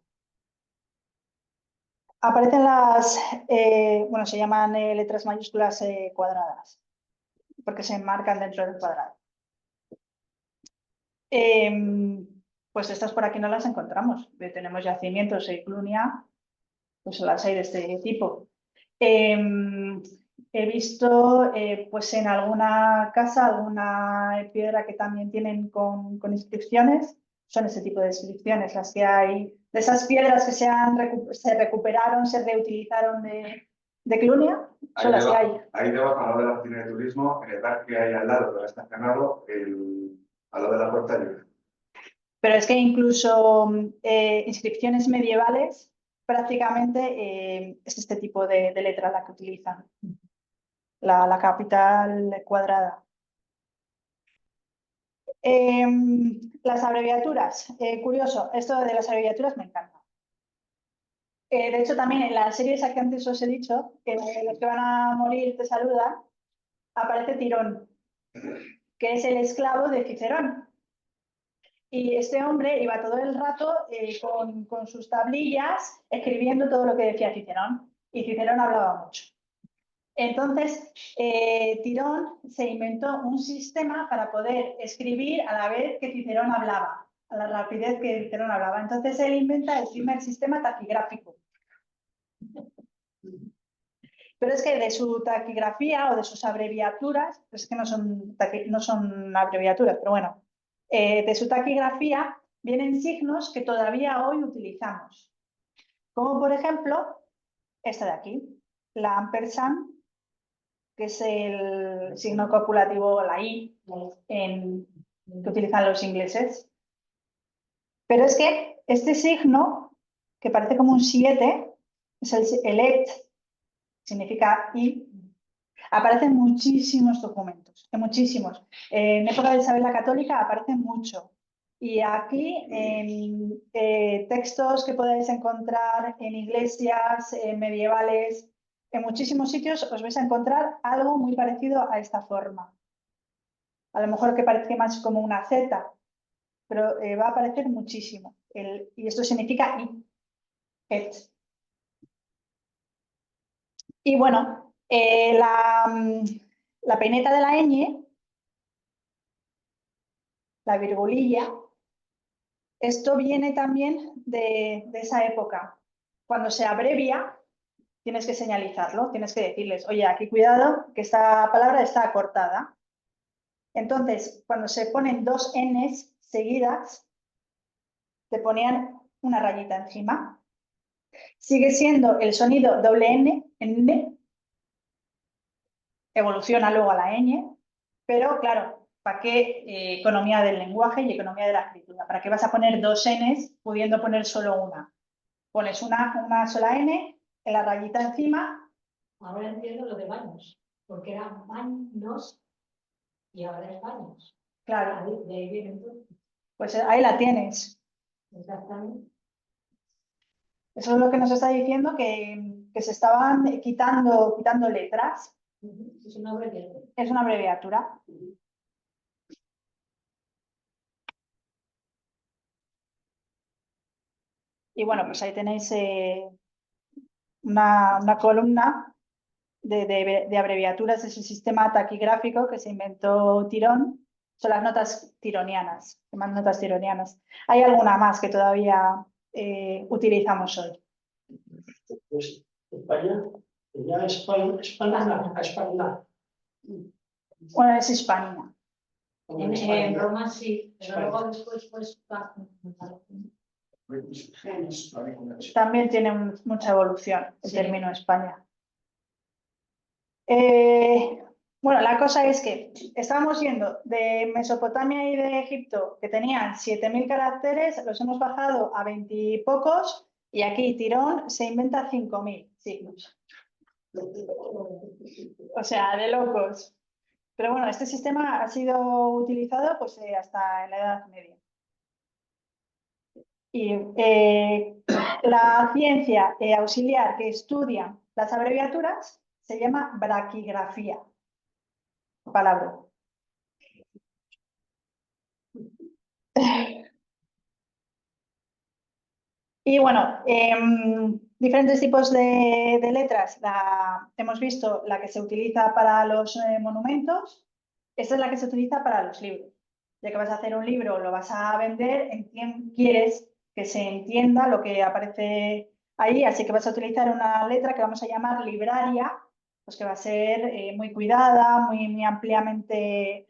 Aparecen las, bueno, se llaman letras mayúsculas cuadradas, porque se enmarcan dentro del cuadrado. Pues estas por aquí no las encontramos. Tenemos yacimientos en Clunia, pues las hay de este tipo. He visto pues en alguna casa alguna piedra que también tienen con inscripciones. Son ese tipo de inscripciones las que hay, de esas piedras que se recuperaron, se reutilizaron de Clunia, son las que hay. Ahí debajo, al lado de la oficina de turismo, en el bar que hay al lado, que está estacionado, al lado de la puerta libre. Pero es que incluso inscripciones medievales, prácticamente es este tipo de letra la que utilizan. La capital cuadrada. Las abreviaturas. Curioso, esto de las abreviaturas me encanta. De hecho, también en la serie esa que antes os he dicho, que los que van a morir te saludan, aparece Tirón, que es el esclavo de Cicerón. Y este hombre iba todo el rato con sus tablillas escribiendo todo lo que decía Cicerón. Y Cicerón hablaba mucho. Entonces, Tirón se inventó un sistema para poder escribir a la vez que Cicerón hablaba, a la rapidez que Cicerón hablaba. Entonces, él inventa el primer sistema taquigráfico. Pero es que de su taquigrafía o de sus abreviaturas, es que no son abreviaturas, pero bueno, de su taquigrafía vienen signos que todavía hoy utilizamos. Como por ejemplo, esta de aquí, la ampersand, que es el signo copulativo, la I, que utilizan los ingleses. Pero es que este signo, que parece como un 7, es el et, significa I, aparece en muchísimos documentos, en muchísimos. En época de Isabel la Católica aparece mucho. Y aquí, en textos que podáis encontrar en iglesias medievales, en muchísimos sitios os vais a encontrar algo muy parecido a esta forma. A lo mejor que parece más como una Z, pero va a aparecer muchísimo. Y esto significa I, et. Y bueno, la peineta de la ñ, la virgulilla, esto viene también de esa época. Cuando se abrevia, tienes que señalizarlo, tienes que decirles, oye, aquí cuidado, que esta palabra está cortada. Entonces, cuando se ponen dos Ns seguidas, te ponían una rayita encima. Sigue siendo el sonido doble N, evoluciona luego a la ñ, pero claro, ¿para qué economía del lenguaje y economía de la escritura? ¿Para qué vas a poner dos Ns pudiendo poner solo una? Pones una sola N en la rayita encima. Ahora entiendo lo de baños, porque eran baños y ahora es baños. Claro, De ahí viene todo. pues ahí la tienes. Exactamente. Eso es lo que nos está diciendo, que se estaban quitando letras. Es una abreviatura. Es una abreviatura. Y bueno, pues ahí tenéis una columna de abreviaturas de ese sistema taquigráfico que se inventó Tirón. Son las notas tironianas, se llaman notas tironianas. Hay alguna más que todavía utilizamos hoy. Pues España, ya España. Bueno, es hispanina. En Roma sí, pero luego después pues También tiene mucha evolución el Sí. término España. Bueno, la cosa es que estábamos yendo de Mesopotamia y de Egipto, que tenían 7.000 caracteres, los hemos bajado a 20 y pocos, y aquí Tirón se inventa 5.000 signos. O sea, de locos. Pero bueno, este sistema ha sido utilizado pues, hasta en la Edad Media. Y la ciencia auxiliar que estudia las abreviaturas se llama braquigrafía. Palabra. Y bueno, diferentes tipos de letras. Hemos visto la que se utiliza para los monumentos. Esta es la que se utiliza para los libros. Ya que vas a hacer un libro, lo vas a vender, quieres que se entienda lo que aparece ahí, así que vas a utilizar una letra que vamos a llamar libraria, pues que va a ser muy cuidada, muy ampliamente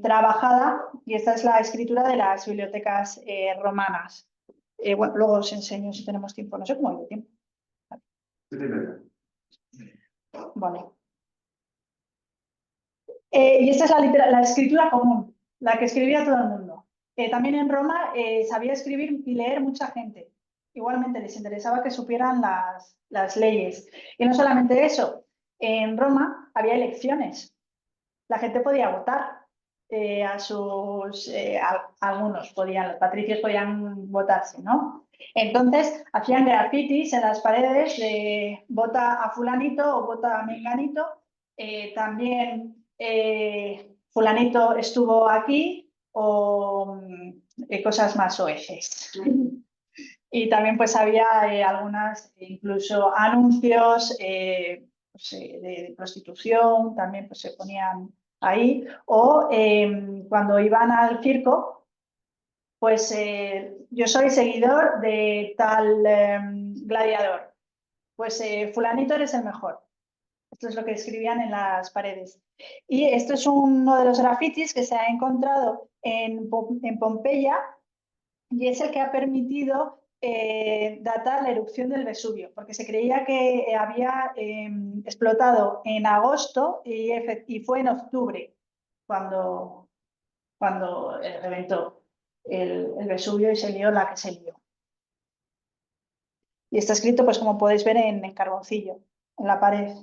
trabajada, y esta es la escritura de las bibliotecas romanas. Bueno, luego os enseño si tenemos tiempo, no sé cómo hay de tiempo. Vale. Y esta es la escritura común, la que escribía todo el mundo. También en Roma sabía escribir y leer mucha gente. Igualmente les interesaba que supieran las leyes. Y no solamente eso, en Roma había elecciones. La gente podía votar. Algunos podían, los patricios podían votarse, ¿no? Entonces hacían grafitis en las paredes de vota a fulanito o vota a menganito. También fulanito estuvo aquí o cosas más soeces. Y también pues había algunas, incluso anuncios pues, de prostitución, también pues se ponían ahí. O cuando iban al circo, pues yo soy seguidor de tal gladiador. Pues fulanito eres el mejor. Esto es lo que escribían en las paredes. Y esto es uno de los grafitis que se ha encontrado en Pompeya y es el que ha permitido datar la erupción del Vesubio, porque se creía que había explotado en agosto y fue en octubre cuando reventó el Vesubio y se lió la que se lió. Y está escrito, pues como podéis ver, en carboncillo, en la pared.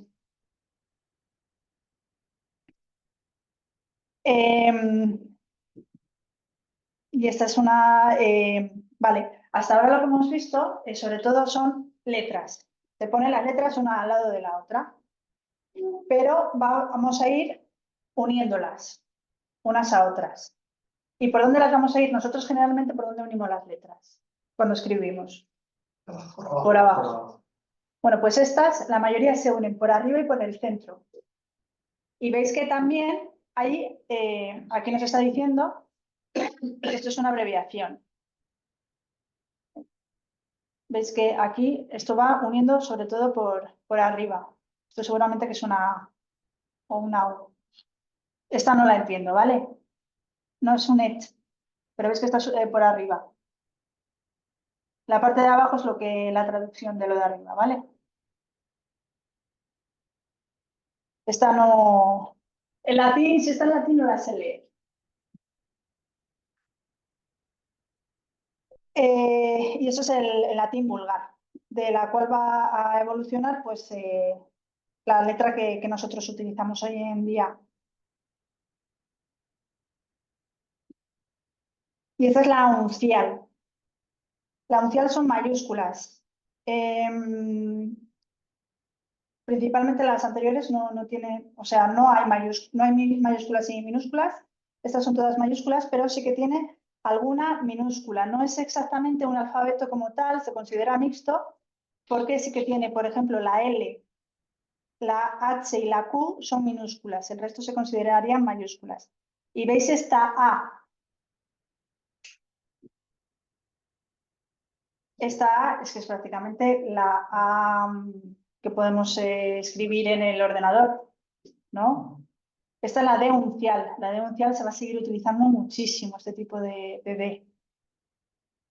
Y esta es una... vale, hasta ahora lo que hemos visto, sobre todo son letras. Se ponen las letras una al lado de la otra. Pero vamos a ir uniéndolas unas a otras. ¿Y por dónde las vamos a ir? Nosotros generalmente, ¿por dónde unimos las letras cuando escribimos? Por abajo. Bueno, pues estas, la mayoría se unen por arriba y por el centro. Y veis que también hay, aquí nos está diciendo que esto es una abreviación. Veis que aquí esto va uniendo sobre todo por arriba. Esto seguramente que es una A o una O. Esta no la entiendo, ¿vale? No es un et, pero veis que está por arriba. La parte de abajo es la traducción de lo de arriba, ¿vale? Esta no... En latín, si está en latín, no la sé leer. Y eso es el latín vulgar, de la cual va a evolucionar pues, la letra que nosotros utilizamos hoy en día. Y esa es la uncial. La uncial son mayúsculas. Principalmente las anteriores no tienen, o sea, no hay mayúsculas y minúsculas. Estas son todas mayúsculas, pero sí que tiene alguna minúscula. No es exactamente un alfabeto como tal, se considera mixto, porque sí que tiene, por ejemplo, la L, la H y la Q son minúsculas, el resto se considerarían mayúsculas. Y veis esta A. Esta A es que es prácticamente la A que podemos escribir en el ordenador, ¿no? Esta es la D uncial. La D uncial se va a seguir utilizando muchísimo, este tipo de D.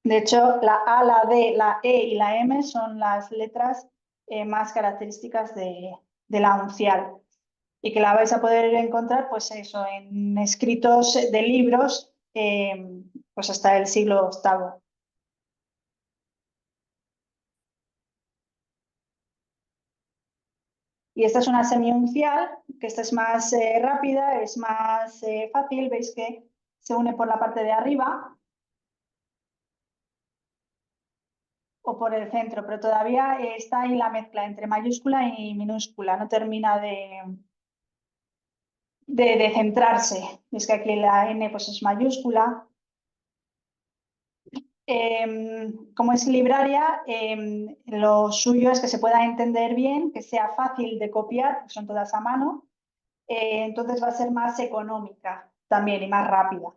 De hecho, la A, la D, la E y la M son las letras más características de la uncial. Y que la vais a poder encontrar, pues eso, en escritos de libros, pues hasta el siglo VIII. Y esta es una semiuncial, que esta es más rápida, es más fácil, veis que se une por la parte de arriba o por el centro, pero todavía está ahí la mezcla entre mayúscula y minúscula, no termina de centrarse. Es que aquí la N pues es mayúscula. Como es libraria, lo suyo es que se pueda entender bien, que sea fácil de copiar, porque son todas a mano, entonces va a ser más económica también y más rápida.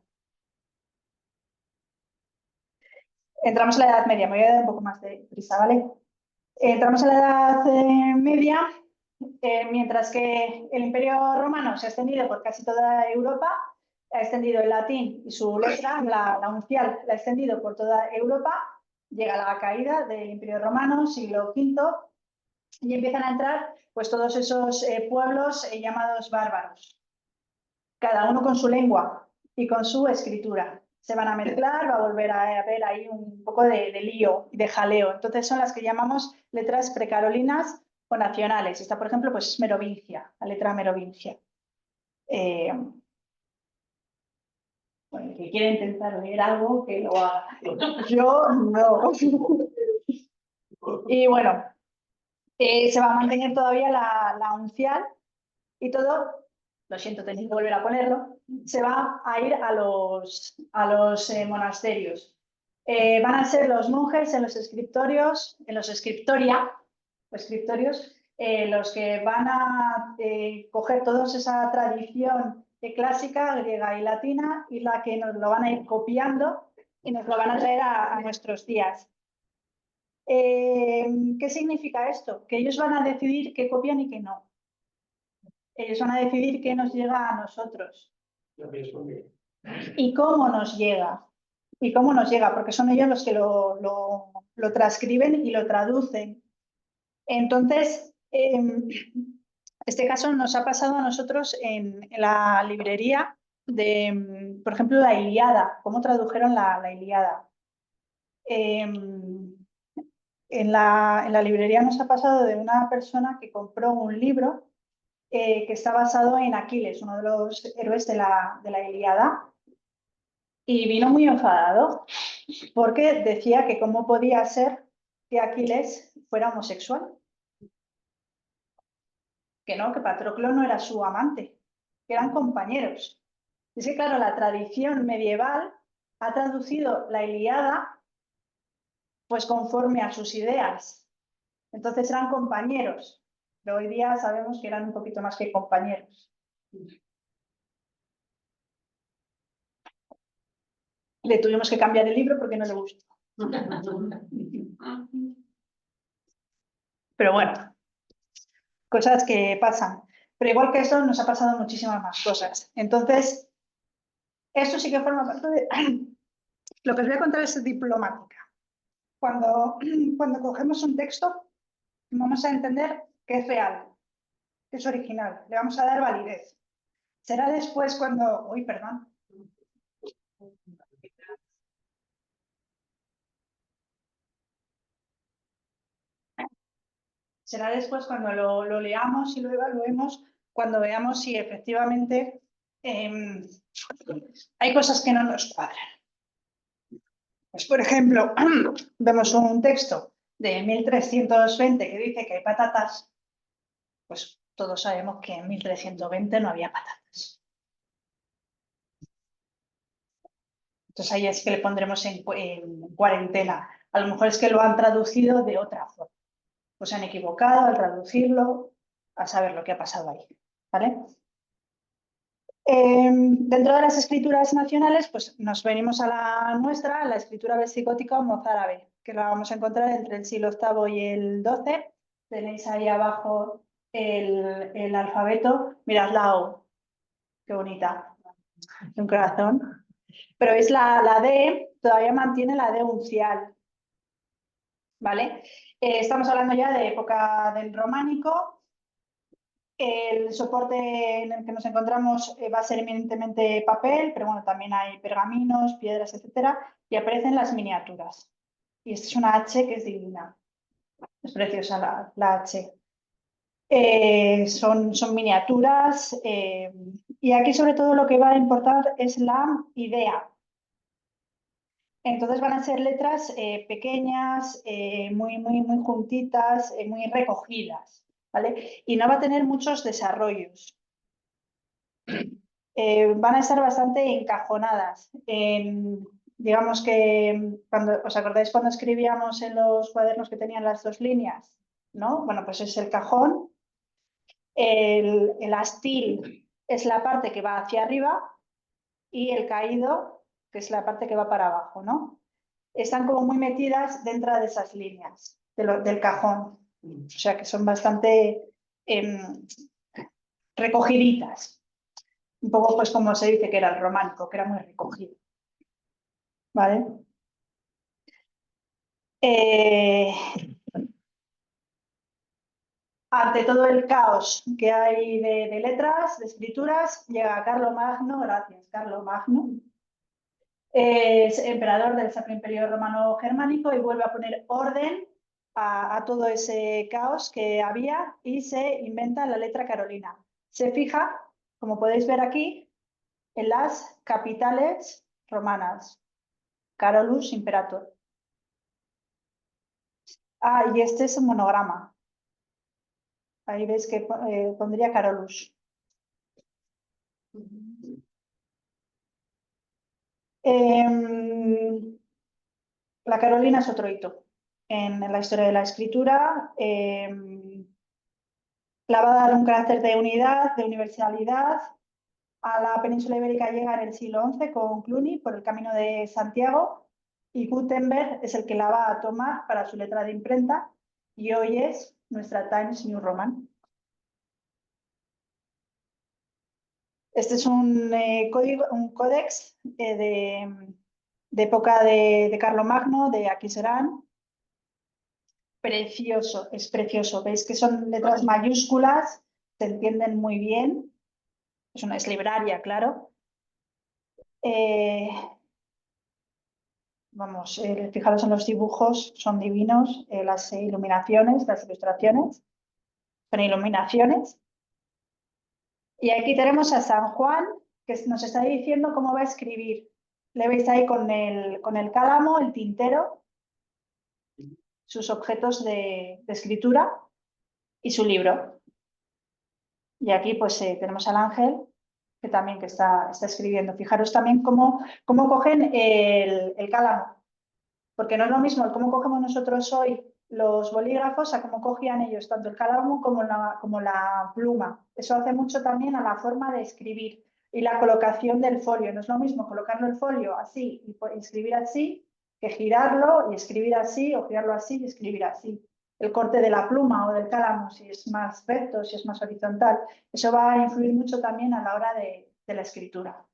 Entramos en la Edad Media, me voy a dar un poco más de prisa, ¿vale? Entramos en la Edad Media, mientras que el Imperio Romano se ha extendido por casi toda Europa, ha extendido el latín y su letra, la uncial, la ha extendido por toda Europa, llega la caída del Imperio Romano, siglo V, y empiezan a entrar pues todos esos pueblos llamados bárbaros, cada uno con su lengua y con su escritura. Se van a mezclar, va a volver a haber ahí un poco de lío y de jaleo. Entonces son las que llamamos letras precarolinas o nacionales. Esta, por ejemplo, pues es merovingia, la letra merovingia. Bueno, el que quiera intentar leer algo, que lo haga. Yo no. Y bueno, se va a mantener todavía la uncial y todo, lo siento, tenéis que volver a ponerlo, se va a ir a los monasterios. Van a ser los monjes en los escritorios, en los scriptoria, o escritorios, los que van a coger toda esa tradición clásica, griega y latina, y la que nos lo van a ir copiando y nos lo van a traer a nuestros días. ¿Qué significa esto? Que ellos van a decidir qué copian y qué no. Ellos van a decidir qué nos llega a nosotros. ¿Y cómo nos llega? ¿Y cómo nos llega? Porque son ellos los que lo transcriben y lo traducen. Entonces, este caso nos ha pasado a nosotros en la librería de, por ejemplo, la Ilíada. ¿Cómo tradujeron la Ilíada? En la librería nos ha pasado de una persona que compró un libro que está basado en Aquiles, uno de los héroes de la Ilíada, y vino muy enfadado porque decía que cómo podía ser que Aquiles fuera homosexual, que no, que Patroclo no era su amante, que eran compañeros. Es que, claro, la tradición medieval ha traducido la Ilíada pues conforme a sus ideas. Entonces eran compañeros, pero hoy día sabemos que eran un poquito más que compañeros. Le tuvimos que cambiar el libro porque no le gustó. Pero bueno, cosas que pasan. Pero igual que esto, nos ha pasado muchísimas más cosas. Entonces, esto sí que forma parte de... Lo que os voy a contar es diplomática. Cuando cogemos un texto, vamos a entender que es real, que es original. Le vamos a dar validez. Será después cuando... Uy, perdón. Será después cuando lo leamos y lo evaluemos, cuando veamos si efectivamente hay cosas que no nos cuadran. Pues, por ejemplo, vemos un texto de 1320 que dice que hay patatas, pues todos sabemos que en 1320 no había patatas. Entonces ahí es que le pondremos en cuarentena. A lo mejor es que lo han traducido de otra forma. Pues se han equivocado al traducirlo, a saber lo que ha pasado ahí. ¿Vale? Dentro de las escrituras nacionales, pues nos venimos a la nuestra, la escritura vesicótica o mozárabe, que la vamos a encontrar entre el siglo VIII y el XII. Tenéis ahí abajo el alfabeto. Mirad la O, qué bonita, un corazón. Pero veis la D, todavía mantiene la D uncial. ¿Vale? Estamos hablando ya de época del románico. El soporte en el que nos encontramos va a ser eminentemente papel, pero bueno, también hay pergaminos, piedras, etcétera, y aparecen las miniaturas. Y esta es una H que es divina. Es preciosa la H. Son miniaturas y aquí sobre todo lo que va a importar es la idea. Entonces van a ser letras pequeñas, muy juntitas, muy recogidas, ¿vale? Y no va a tener muchos desarrollos. Van a estar bastante encajonadas. Digamos que, ¿os acordáis cuando escribíamos en los cuadernos que tenían las dos líneas? ¿No? Bueno, pues es el cajón. El astil es la parte que va hacia arriba y el caído, que es la parte que va para abajo, ¿no? Están como muy metidas dentro de esas líneas del cajón. O sea que son bastante recogiditas. Un poco pues como se dice que era el románico, que era muy recogido. ¿Vale? Ante todo el caos que hay de letras, de escrituras, llega Carlomagno, gracias Carlomagno, es emperador del Sacro Imperio Romano Germánico y vuelve a poner orden a todo ese caos que había y se inventa la letra carolina. Se fija, como podéis ver aquí, en las capitales romanas. Carolus Imperator. Ah, y este es un monograma. Ahí veis que pondría Carolus. La Carolina es otro hito en la historia de la escritura. La va a dar un carácter de unidad, de universalidad. A la península ibérica llega en el siglo XI con Cluny por el Camino de Santiago y Gutenberg es el que la va a tomar para su letra de imprenta y hoy es nuestra Times New Roman. Este es un códex de época de Carlomagno, de Aquisgrán. Precioso, es precioso. Veis que son letras mayúsculas, se entienden muy bien. Es libraria, claro. Vamos, fijaros en los dibujos, son divinos. Las iluminaciones, las ilustraciones, son iluminaciones. Y aquí tenemos a San Juan, que nos está diciendo cómo va a escribir. Le veis ahí con el cálamo, el tintero, sus objetos de escritura y su libro. Y aquí pues tenemos al ángel, que también que está escribiendo. Fijaros también cómo cogen el cálamo, porque no es lo mismo cómo cogemos nosotros hoy los bolígrafos a cómo cogían ellos tanto el cálamo como la pluma. Eso hace mucho también a la forma de escribir y la colocación del folio. No es lo mismo colocarlo el folio así y escribir así que girarlo y escribir así o girarlo así y escribir así. El corte de la pluma o del cálamo, si es más recto, si es más horizontal. Eso va a influir mucho también a la hora de la escritura.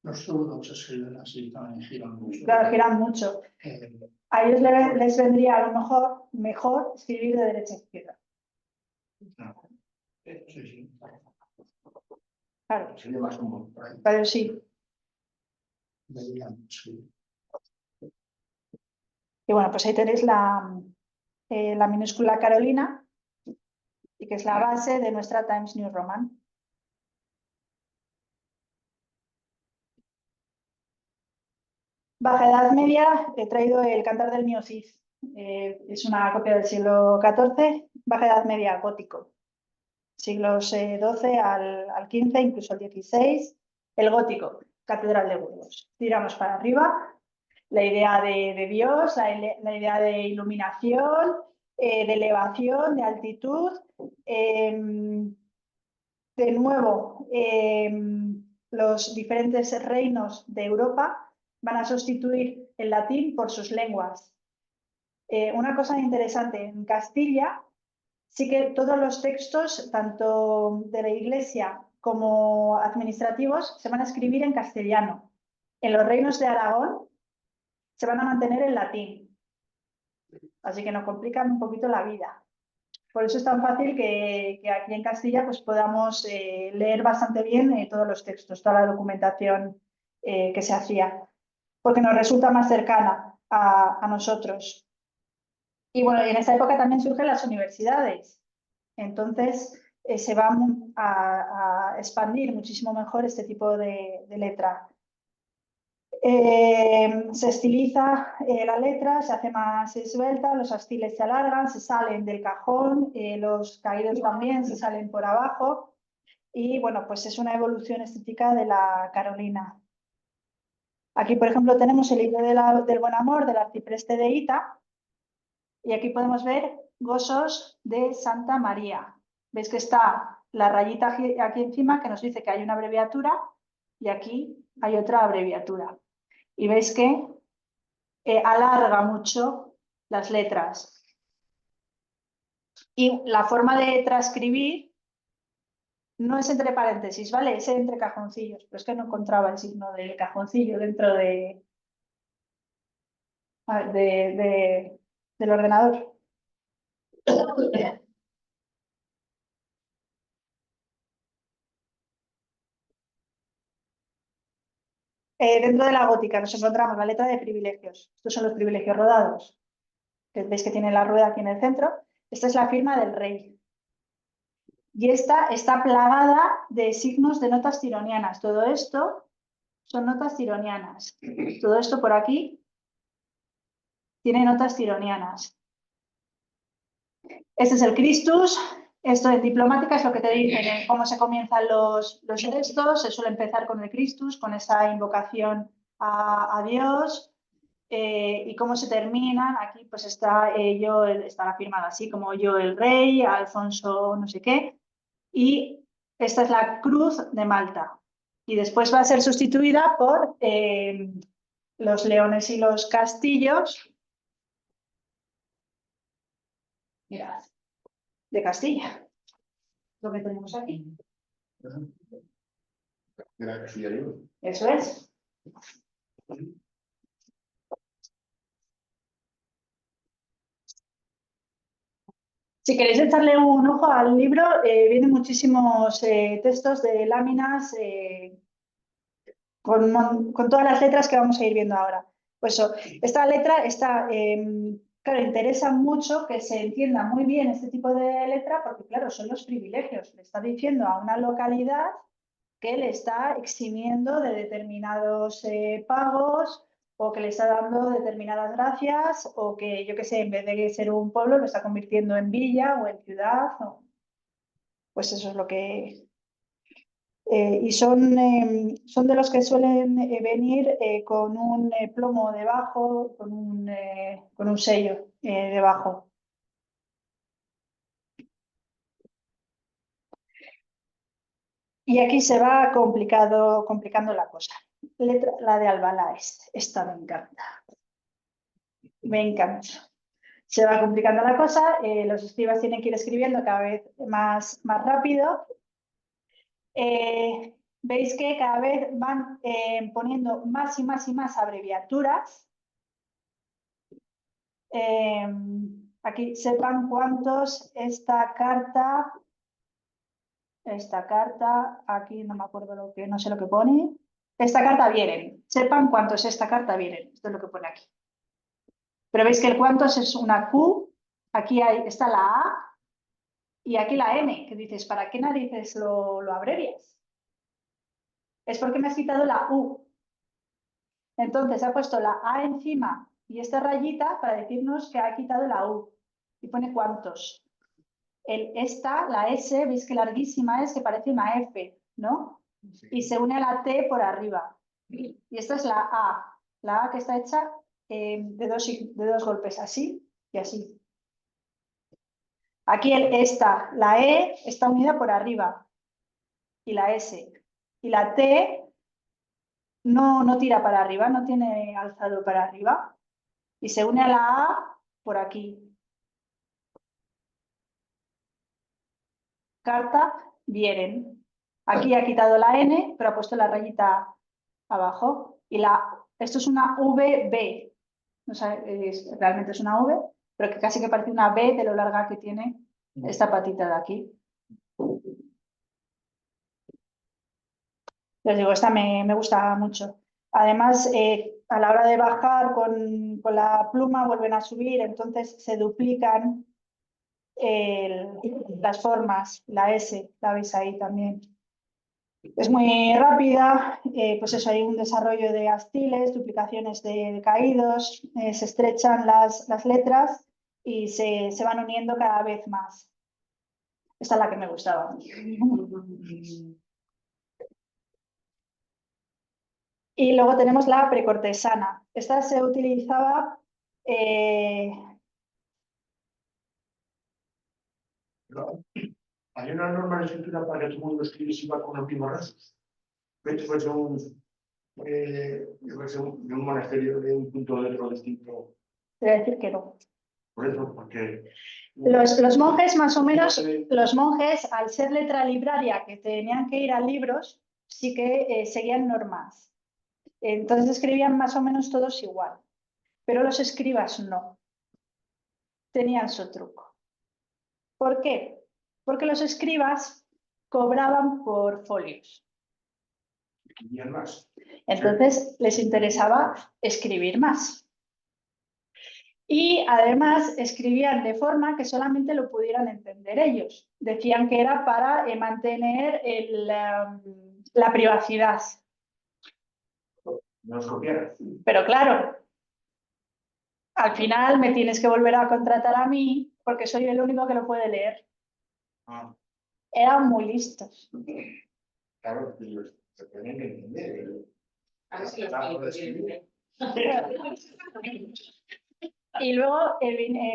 Los zurdos escriben así, también giran mucho. Claro, giran mucho. A ellos les vendría a lo mejor escribir de derecha a izquierda. Sí. Claro, Sería más común por ahí. pero sí. Sí. Y bueno, pues ahí tenéis la minúscula Carolina, y que es la base de nuestra Times New Roman. Baja Edad Media, he traído el Cantar del Mio Cid. Es una copia del siglo XIV, Baja Edad Media, gótico. Siglos XII al XV, incluso al XVI. El gótico, Catedral de Burgos. Tiramos para arriba. La idea de Dios, la idea de iluminación, de elevación, de altitud. De nuevo, los diferentes reinos de Europa van a sustituir el latín por sus lenguas. Una cosa interesante, en Castilla sí que todos los textos, tanto de la Iglesia como administrativos, se van a escribir en castellano. En los reinos de Aragón se van a mantener en latín. Así que nos complican un poquito la vida. Por eso es tan fácil que aquí en Castilla pues, podamos leer bastante bien todos los textos, toda la documentación que se hacía, porque nos resulta más cercana a nosotros. Y bueno, en esa época también surgen las universidades. Entonces se va a expandir muchísimo mejor este tipo de letra. Se estiliza la letra, se hace más esbelta, los astiles se alargan, se salen del cajón, los caídos también se salen por abajo y bueno, pues es una evolución estética de la Carolina. Aquí, por ejemplo, tenemos el libro del Buen Amor del arcipreste de Hita y aquí podemos ver gozos de Santa María. Veis que está la rayita aquí encima que nos dice que hay una abreviatura y aquí hay otra abreviatura. Y veis que alarga mucho las letras. Y la forma de transcribir no es entre paréntesis, ¿vale? Es entre cajoncillos, pero es que no encontraba el signo del cajoncillo dentro del ordenador. Dentro de la gótica nos encontramos la letra de privilegios. Estos son los privilegios rodados. Veis que tiene la rueda aquí en el centro. Esta es la firma del rey. Y esta está plagada de signos de notas tironianas. Todo esto son notas tironianas. Todo esto por aquí tiene notas tironianas. Este es el Christus. Esto en diplomática es lo que te dicen, cómo se comienzan los textos. Se suele empezar con el Christus, con esa invocación a Dios. Y cómo se terminan. Aquí pues está estará firmado así, como yo el rey, Alfonso no sé qué. Y esta es la cruz de Malta. Y después va a ser sustituida por los leones y los castillos. Mirad, de Castilla. Lo que tenemos aquí. De la Castilla y León. Eso es. Si queréis echarle un ojo al libro, vienen muchísimos textos de láminas con todas las letras que vamos a ir viendo ahora. Pues eso, esta letra está, claro, interesa mucho que se entienda muy bien este tipo de letra porque, claro, son los privilegios. Le está diciendo a una localidad que le está eximiendo de determinados pagos o que le está dando determinadas gracias o que, yo qué sé, en vez de ser un pueblo lo está convirtiendo en villa o en ciudad. Pues eso es lo que... y son de los que suelen venir con un plomo debajo, con un sello debajo. Y aquí se va complicando la cosa. La de Albalá, esta me encanta. Me encanta. Se va complicando la cosa, los escribas tienen que ir escribiendo cada vez más rápido. Veis que cada vez van poniendo más y más abreviaturas. Aquí sepan cuántos esta carta, aquí no me acuerdo no sé lo que pone. Esta carta vienen. Sepan cuántos esta carta vienen. Esto es lo que pone aquí. Pero veis que el cuántos es una Q. Aquí está la A. Y aquí la N, que dices, ¿para qué narices lo abrevias? Es porque me has quitado la U. Entonces ha puesto la A encima y esta rayita para decirnos que ha quitado la U. Y pone cuántos. La S, veis que larguísima es, que parece una F, ¿no? Y se une a la T por arriba. Y esta es la A que está hecha de dos golpes, así y así. Aquí la E está unida por arriba y la S. Y la T no tira para arriba, no tiene alzado para arriba. Y se une a la A por aquí. Carta, vienen. Aquí ha quitado la N, pero ha puesto la rayita abajo. Y esto es una VB. No sé, realmente es una V, pero que casi que parece una B de lo larga que tiene esta patita de aquí. Les digo, esta me gusta mucho. Además, a la hora de bajar con la pluma vuelven a subir, entonces se duplican las formas. La S, la veis ahí también. Es muy rápida, pues eso, hay un desarrollo de astiles, duplicaciones de caídos, se estrechan las letras y se van uniendo cada vez más. Esta es la que me gustaba. Y luego tenemos la precortesana. Esta se utilizaba Hay una norma de escritura para que todo el mundo escribiese con los mismos rasgos. Fue de un monasterio de un punto de otro distinto. te voy a decir que no. Por eso, porque Los monjes, más o menos, los monjes, al ser letra libraria, que tenían que ir a libros, sí que seguían normas. Entonces escribían más o menos todos igual. Pero los escribas no. Tenían su truco. ¿Por qué? Porque los escribas cobraban por folios. escribían más. Entonces les interesaba escribir más. Y además escribían de forma que solamente lo pudieran entender ellos. Decían que era para mantener la privacidad. No los copiaran. Pero claro, al final me tienes que volver a contratar a mí porque soy el único que lo puede leer. Ah, Eran muy listos. claro, se tenían que entender. A ver si los médicos vienen. Y luego,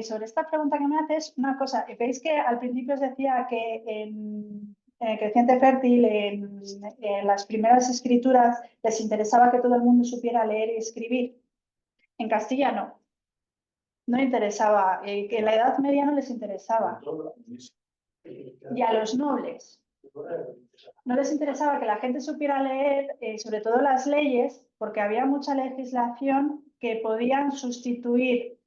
sobre esta pregunta que me haces, una cosa, veis que al principio os decía que en Creciente Fértil, en las primeras escrituras, les interesaba que todo el mundo supiera leer y escribir. En castellano no interesaba, que en la Edad Media no les interesaba. Y a los nobles no les interesaba que la gente supiera leer, sobre todo las leyes, porque había mucha legislación que podían sustituir.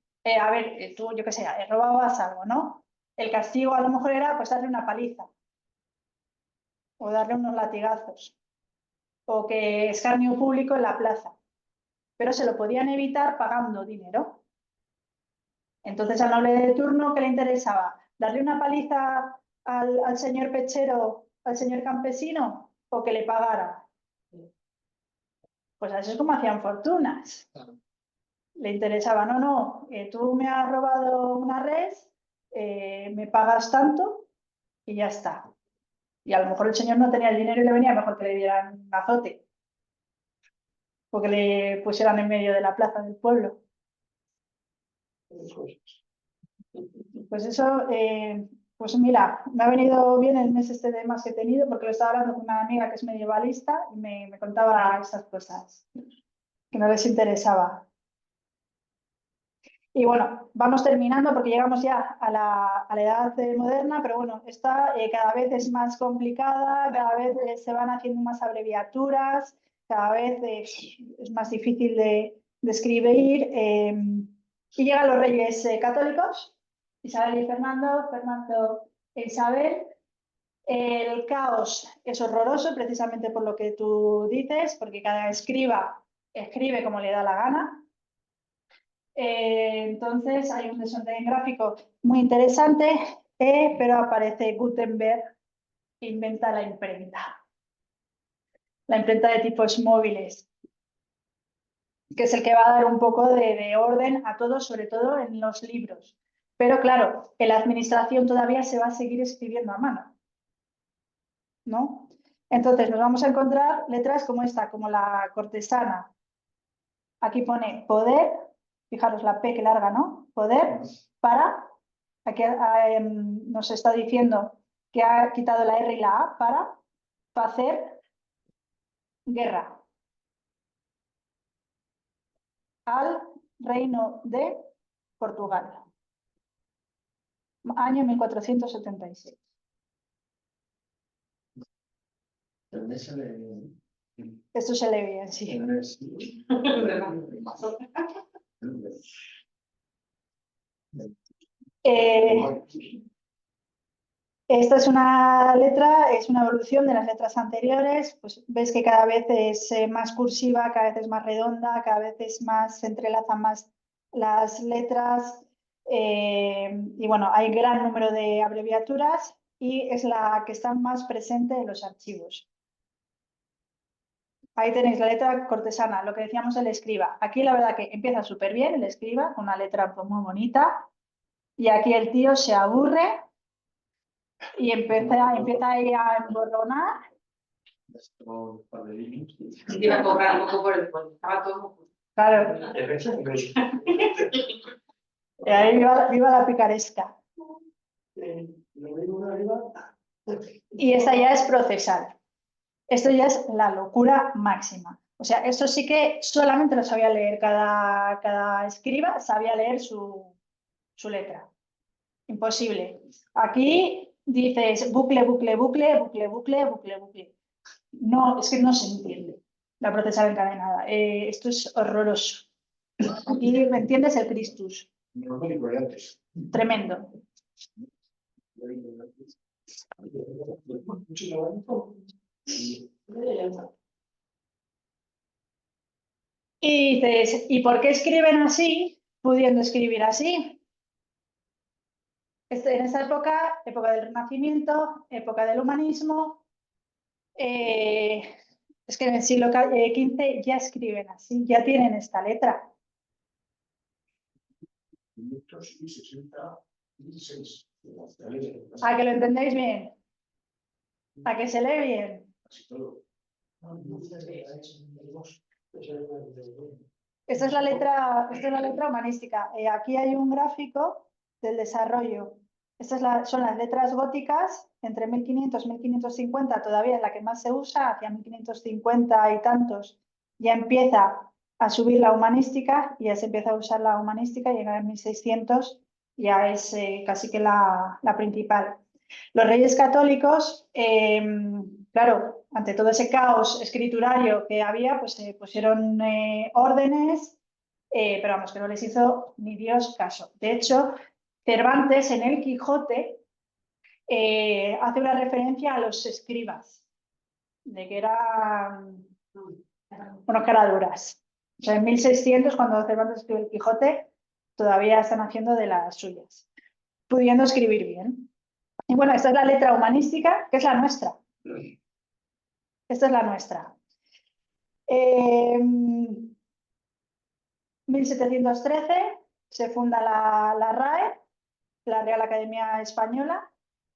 Tú, yo qué sé, robabas algo, ¿no? El castigo a lo mejor era pues darle una paliza o darle unos latigazos o que escarnio público en la plaza, pero se lo podían evitar pagando dinero. Entonces al noble de turno, ¿qué le interesaba? ¿Darle una paliza al señor pechero, al señor campesino o que le pagara? Pues así es como hacían fortunas. Le interesaba, no, tú me has robado una res, me pagas tanto y ya está. Y a lo mejor el señor no tenía el dinero y le venía mejor que le dieran un azote o que le pusieran en medio de la plaza del pueblo. Pues eso, pues mira, me ha venido bien el mes este de más que he tenido porque lo estaba hablando con una amiga que es medievalista y me contaba esas cosas que no les interesaba. Y bueno, vamos terminando porque llegamos ya a la edad moderna, pero bueno, esta cada vez es más complicada, cada vez se van haciendo más abreviaturas, cada vez es más difícil de escribir. Y llegan los reyes católicos, Isabel y Fernando, Fernando e Isabel. El caos es horroroso, precisamente por lo que tú dices, porque cada escriba escribe como le da la gana. Entonces hay un desorden gráfico muy interesante pero aparece Gutenberg e inventa la imprenta. La imprenta de tipos móviles, que es el que va a dar un poco de orden a todo, sobre todo en los libros. Pero claro, en la administración todavía se va a seguir escribiendo a mano, ¿no? Entonces nos vamos a encontrar letras como esta, como la cortesana. Aquí pone poder, fijaros la P que larga, ¿no? Poder para, aquí nos está diciendo que ha quitado la R y la A para hacer guerra al reino de Portugal. Año 1476. El mes se le- Esto se lee bien, sí. el mes- Esta es una letra, es una evolución de las letras anteriores. Pues ves que cada vez es más cursiva, cada vez es más redonda, cada vez es más, se entrelazan más las letras. Y bueno, hay gran número de abreviaturas y es la que está más presente en los archivos. Ahí tenéis la letra cortesana, lo que decíamos el escriba. Aquí la verdad que empieza súper bien el escriba, con una letra pues, muy bonita. Y aquí el tío se aburre y empieza ahí a emborronar. Esto, un par de líneas. Iba a cobrar un poco por el puente. Estaba todo. Claro, y ahí viva la picaresca. Y esta ya es procesal. Esto ya es la locura máxima. O sea, esto sí que solamente lo sabía leer cada escriba, sabía leer su letra. Imposible. Aquí dices bucle, bucle, bucle, bucle, bucle, bucle, bucle. No, es que no se entiende la procesal encadenada. Esto es horroroso. Aquí me entiendes el Christus. No me digo de antes. Tremendo. Y dices, ¿y por qué escriben así, pudiendo escribir así? En esa época, época del Renacimiento, época del humanismo, es que en el siglo XV ya escriben así, ya tienen esta letra. 566. ¿A que lo entendéis bien? ¿A que se lee bien? Casi todo. Esta es la letra humanística. Aquí hay un gráfico del desarrollo. Estas son las letras góticas, entre 1500 y 1550 todavía es la que más se usa, hacia 1550 y tantos ya empieza a subir la humanística y ya se empieza a usar la humanística y llega en 1600 ya es casi que la principal. Los reyes católicos, claro, ante todo ese caos escriturario que había, pues se pusieron órdenes, pero vamos, que no les hizo ni Dios caso. De hecho, Cervantes en el Quijote hace una referencia a los escribas, de que eran unos caraduras. O sea, en 1600, cuando Cervantes escribe el Quijote, todavía están haciendo de las suyas, pudiendo escribir bien. Y bueno, esta es la letra humanística, que es la nuestra. Esta es la nuestra. 1713 se funda la RAE, la Real Academia Española.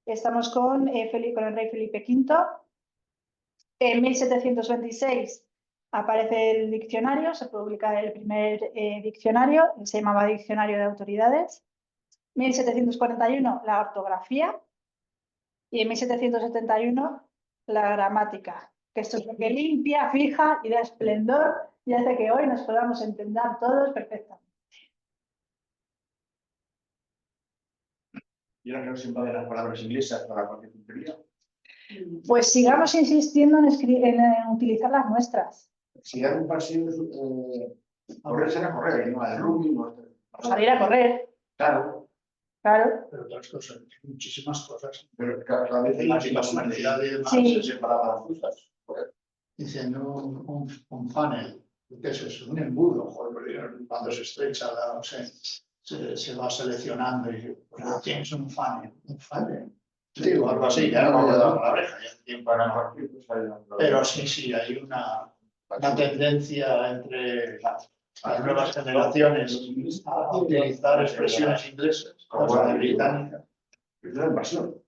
Estamos con el rey Felipe V. En 1726 aparece el diccionario, se publica el primer diccionario, se llamaba Diccionario de Autoridades. 1741 la ortografía y en 1771 la gramática, que esto es lo que limpia, fija y da esplendor y hace que hoy nos podamos entender todos perfectamente. Y ahora que nos invaden las palabras inglesas para cualquier tontería. Pues sigamos insistiendo en utilizar las nuestras. Si hay un paseo, correr será correr, no de rugby, no Salir a correr, Claro, claro. Pero otras cosas, muchísimas cosas. pero cada vez hay más humanidades más Sí. se separaban las cosas. Dicen un funnel. ¿Qué es eso? Un embudo, joder, porque cuando se estrecha la, no sé, se va seleccionando y tienes un funnel. Un funnel. Sí, Sí, o algo así, ya no me he dado con la oreja. Para partir, pues, hay una- Pero sí, hay una tendencia entre las nuevas generaciones a utilizar expresiones inglesas, o sea, británicas. Es una invasión. Y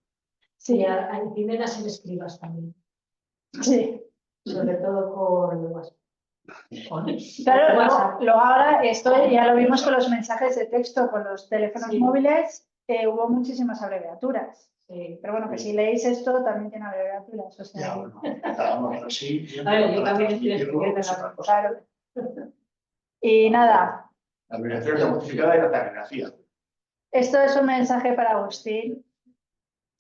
Sí, a Jiménez en escribas también, sí. sobre todo con WhatsApp. Claro, WhatsApp. luego ahora esto ya lo vimos con los mensajes de texto, con los teléfonos Sí. móviles, hubo muchísimas abreviaturas. Sí. Pero bueno, que si leéis esto también tiene abreviaturas. O sea, Ya, bueno, estábamos así. A ver, yo también estoy transmitirlo, escribiendo es otra cosa. claro. Y nada, La migración está modificada y la taquigrafía. esto es un mensaje para Agustín.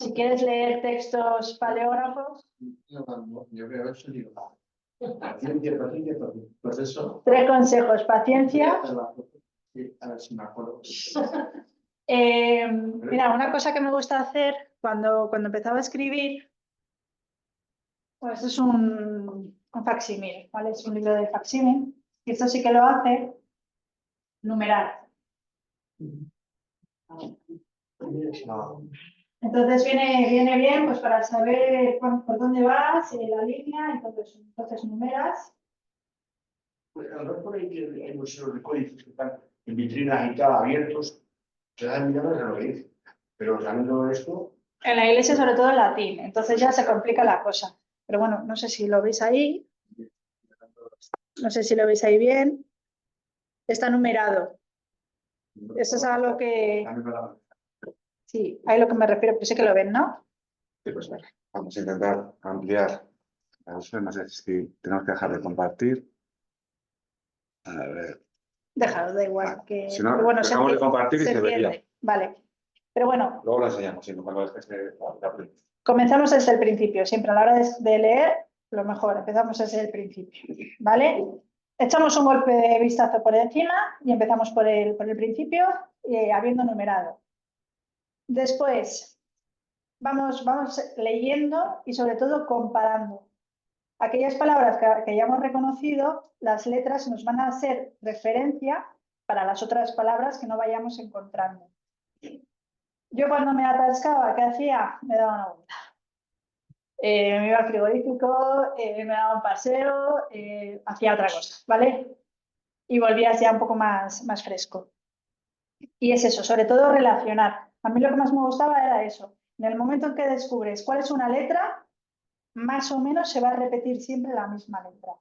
Si quieres leer textos paleógrafos, Yo veo eso y digo, Paciencia, paciencia, paciencia. pues eso. 3 consejos. Paciencia. Sí, a ver si me acuerdo. Mira, una cosa que me gusta hacer cuando empezaba a escribir, pues es un facsímil, ¿vale? Es un libro de facsímil. Y esto sí que lo hace, numerar. Entonces viene bien pues para saber por dónde vas, la línea, entonces numeras. Pues, a lo mejor hay que hay museos de códices que están en vitrinas y tal, abiertos, se dan mirando a lo que dice. Pero sabiendo esto, En la iglesia sobre todo en latín, entonces ya se complica la cosa. Pero bueno, no sé si lo veis ahí, no sé si lo veis ahí bien. Está numerado. Eso es a lo que, sí, a lo que me refiero, pero sí que lo ven, ¿no? Sí, pues vale. Vamos a intentar ampliar la visión. No sé si tenemos que dejar de compartir. A ver. Déjalo, da igual. Que, Si no, pero bueno, dejamos de compartir y se entiende. vería. Vale. Pero bueno, Luego lo enseñamos, si no, cuando es que comenzamos desde el principio. Siempre a la hora de leer, lo mejor, empezamos desde el principio. ¿Vale? Echamos un golpe de vistazo por encima y empezamos por el principio, habiendo numerado. Después, vamos leyendo y sobre todo comparando. Aquellas palabras que hayamos reconocido, las letras nos van a ser referencia para las otras palabras que no vayamos encontrando. Yo cuando me atascaba, ¿qué hacía? Me daba una vuelta. Me iba al frigorífico, me daba un paseo, hacía otra cosa, ¿vale? Y volvía ya un poco más fresco. Y es eso, sobre todo relacionar. A mí lo que más me gustaba era eso. En el momento en que descubres cuál es una letra, más o menos se va a repetir siempre la misma letra.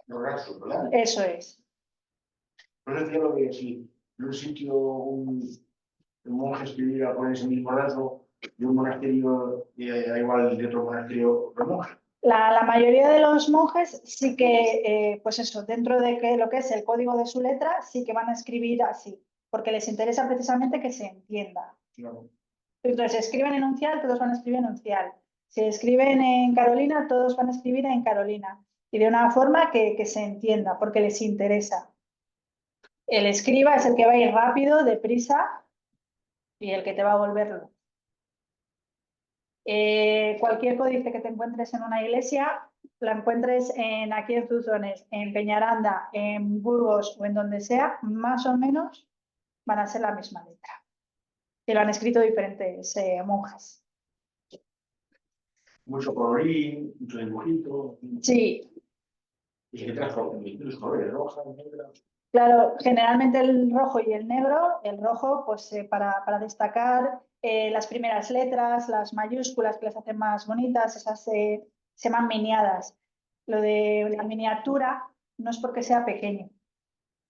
los rasos, ¿verdad? Eso es. Por eso decía lo de si en un sitio un monje escribiera con ese mismo raso de un monasterio y da igual de otro monasterio otro monje. La mayoría de los monjes sí que, pues eso, dentro de lo que es el código de su letra, sí que van a escribir así, porque les interesa precisamente que se entienda. Claro. Entonces, si escriben en uncial, todos van a escribir en uncial. Si escriben en Carolina, todos van a escribir en Carolina. Y de una forma que se entienda, porque les interesa. El escriba es el que va a ir rápido, deprisa, y el que te va a volver loco. Cualquier códice que te encuentres en una iglesia, la encuentres aquí en Zuzones, en Peñaranda, en Burgos o en donde sea, más o menos van a ser la misma letra. Y lo han escrito diferentes monjes. Mucho colorín, mucho dibujito. Sí, Y letras con distintos colores, rojas, negras. claro, generalmente el rojo y el rojo pues para destacar las primeras letras, las mayúsculas que las hacen más bonitas, esas se llaman miniadas. Lo de la miniatura no es porque sea pequeño,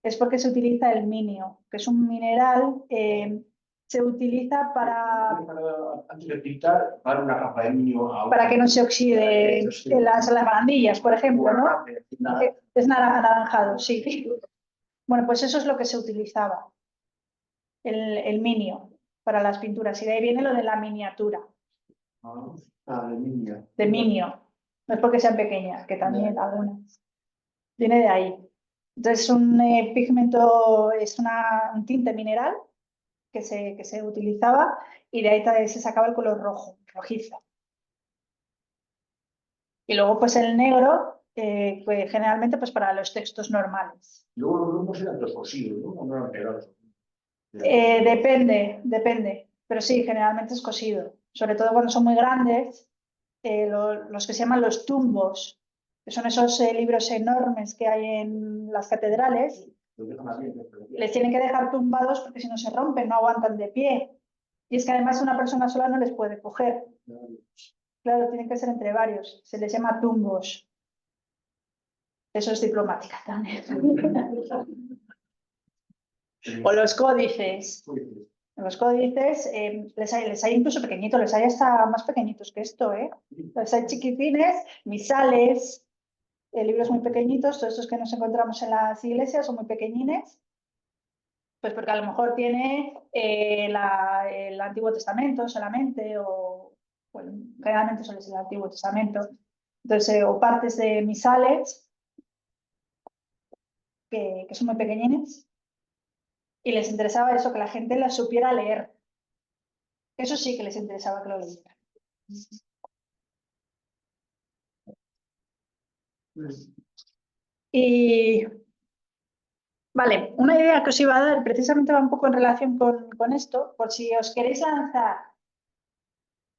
es porque se utiliza el minio, que es un mineral, se utiliza Antes de pintar, dar una capa de minio a para que no se oxide en las barandillas, por ejemplo, ¿no? Es anaranjado, sí. Bueno, pues eso es lo que se utilizaba, el minio, para las pinturas. Y de ahí viene lo de la miniatura, De niña. de minio. No es porque sean pequeñas, que también algunas. Viene de ahí. Entonces, un pigmento es un tinte mineral que se utilizaba y de ahí se sacaba el color rojo, rojizo. Y luego, pues el negro, pues, generalmente pues para los textos normales. Luego los grupos eran todos cosidos, ¿no? No eran pegados. Depende, pero sí, generalmente es cosido, sobre todo cuando son muy grandes, los que se llaman los tumbos, que son esos libros enormes que hay en las catedrales, les tienen que dejar tumbados porque si no se rompen, no aguantan de pie. Y es que además una persona sola no les puede coger. Claro, tienen que ser entre varios, se les llama tumbos. Eso es diplomática también. O los códices. Los códices les hay incluso pequeñitos, les hay hasta más pequeñitos que esto, ¿eh? Los hay chiquitines, misales, libros muy pequeñitos, todos estos que nos encontramos en las iglesias son muy pequeñines, pues porque a lo mejor tiene el Antiguo Testamento solamente, o bueno, generalmente suele ser el Antiguo Testamento, entonces, o partes de misales que son muy pequeñines. Y les interesaba eso, que la gente las supiera leer. Eso sí que les interesaba que lo leyera. Y vale, una idea que os iba a dar, precisamente va un poco en relación con esto, por si os queréis lanzar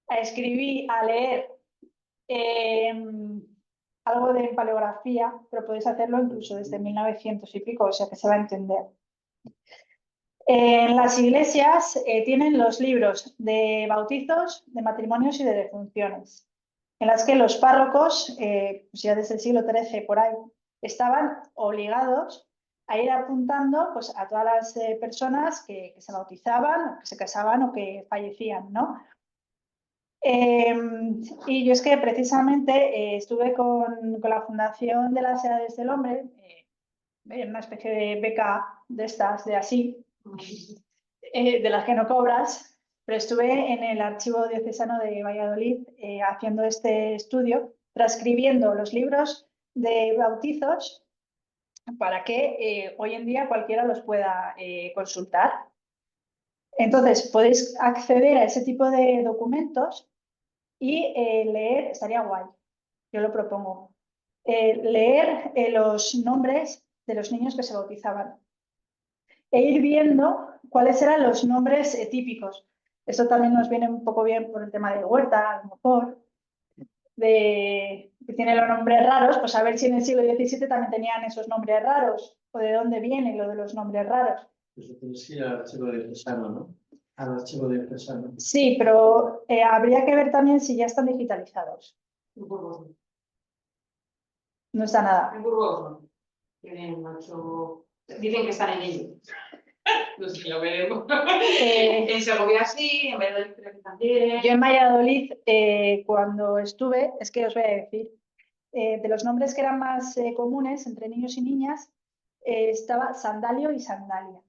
a escribir, a leer algo de paleografía, pero podéis hacerlo incluso desde 1900 y pico, o sea que se va a entender. En las iglesias tienen los libros de bautizos, de matrimonios y de defunciones, en las que los párrocos, pues ya desde el siglo XIII por ahí, estaban obligados a ir apuntando pues, a todas las personas que se bautizaban, que se casaban o que fallecían, ¿no? Y yo es que precisamente estuve con la Fundación de las Edades del Hombre, en una especie de beca de estas, de así, de las que no cobras, pero estuve en el Archivo Diocesano de Valladolid haciendo este estudio, transcribiendo los libros de bautizos para que hoy en día cualquiera los pueda consultar. Entonces, podéis acceder a ese tipo de documentos y leer, estaría guay, yo lo propongo, leer los nombres de los niños que se bautizaban e ir viendo cuáles eran los nombres típicos. Esto también nos viene un poco bien por el tema de Huerta, a lo mejor, que tiene los nombres raros, pues a ver si en el siglo XVII también tenían esos nombres raros, o de dónde viene lo de los nombres raros. Eso tienes que ir al archivo diocesano, ¿no? Al archivo diocesano. Sí, pero habría que ver también si ya están digitalizados. No está nada. En Burgos no. Dicen que están en ello. No sé si lo veremos. En Segovia sí, en Valladolid creo que también. Yo en Valladolid, cuando estuve, es que os voy a decir, de los nombres que eran más comunes entre niños y niñas, estaba Sandalio y Sandalia.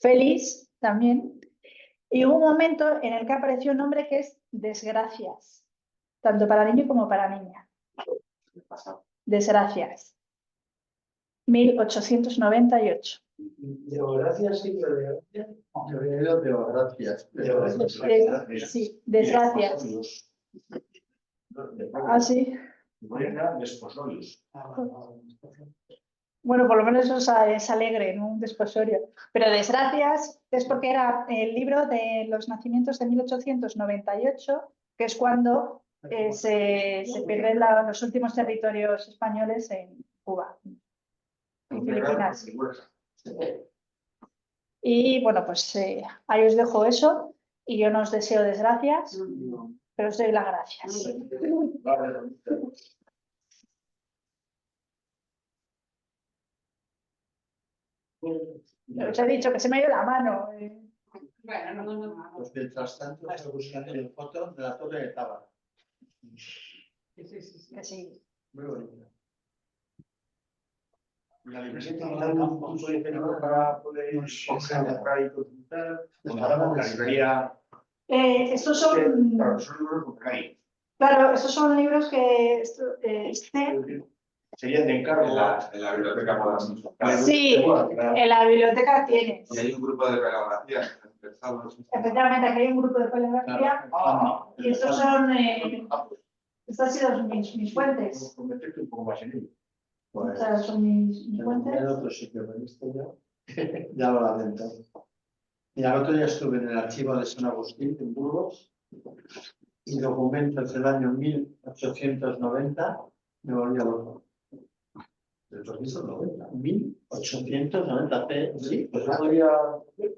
Félix también. Y hubo un momento en el que apareció un nombre que es Desgracias, tanto para niño como para niña. Desgracias. 1898. Geografía, sí, pero geografía. Yo había ido geografías. Sí, desgracias. Ah, sí. Bueno, por lo menos eso es alegre, ¿no? Un desposorio. Pero desgracias es porque era el libro de los nacimientos de 1898, que es cuando se pierden los últimos territorios españoles en Cuba y Filipinas. Y bueno, pues ahí os dejo eso y yo no os deseo desgracias, pero os doy las gracias. Os he dicho que se me ha ido la mano. Bueno, no. Pues mientras tanto, estoy buscando una foto de la Torre de Tábara. Que sí. Muy bonita. La librería algún punto de técnico para poder comprar y consultar. La librería. Estos son. Claro, son libros que hay. Claro, estos son libros que. Serían de encargo. En la biblioteca podemos encontrar. Sí, en la biblioteca tienes. Y hay un grupo de paleografía. Efectivamente, aquí hay un grupo de paleografía. Y estos son. Estas han sido mis fuentes. Meterte un poco más en ello. Estas son mis fuentes. En otro sitio, pero esto ya. Ya lo lamento. Y al otro día estuve en el archivo de San Agustín, en Burgos, y documentos del año 1890, me volví loco. ¿De 1890? 1890, sí, pues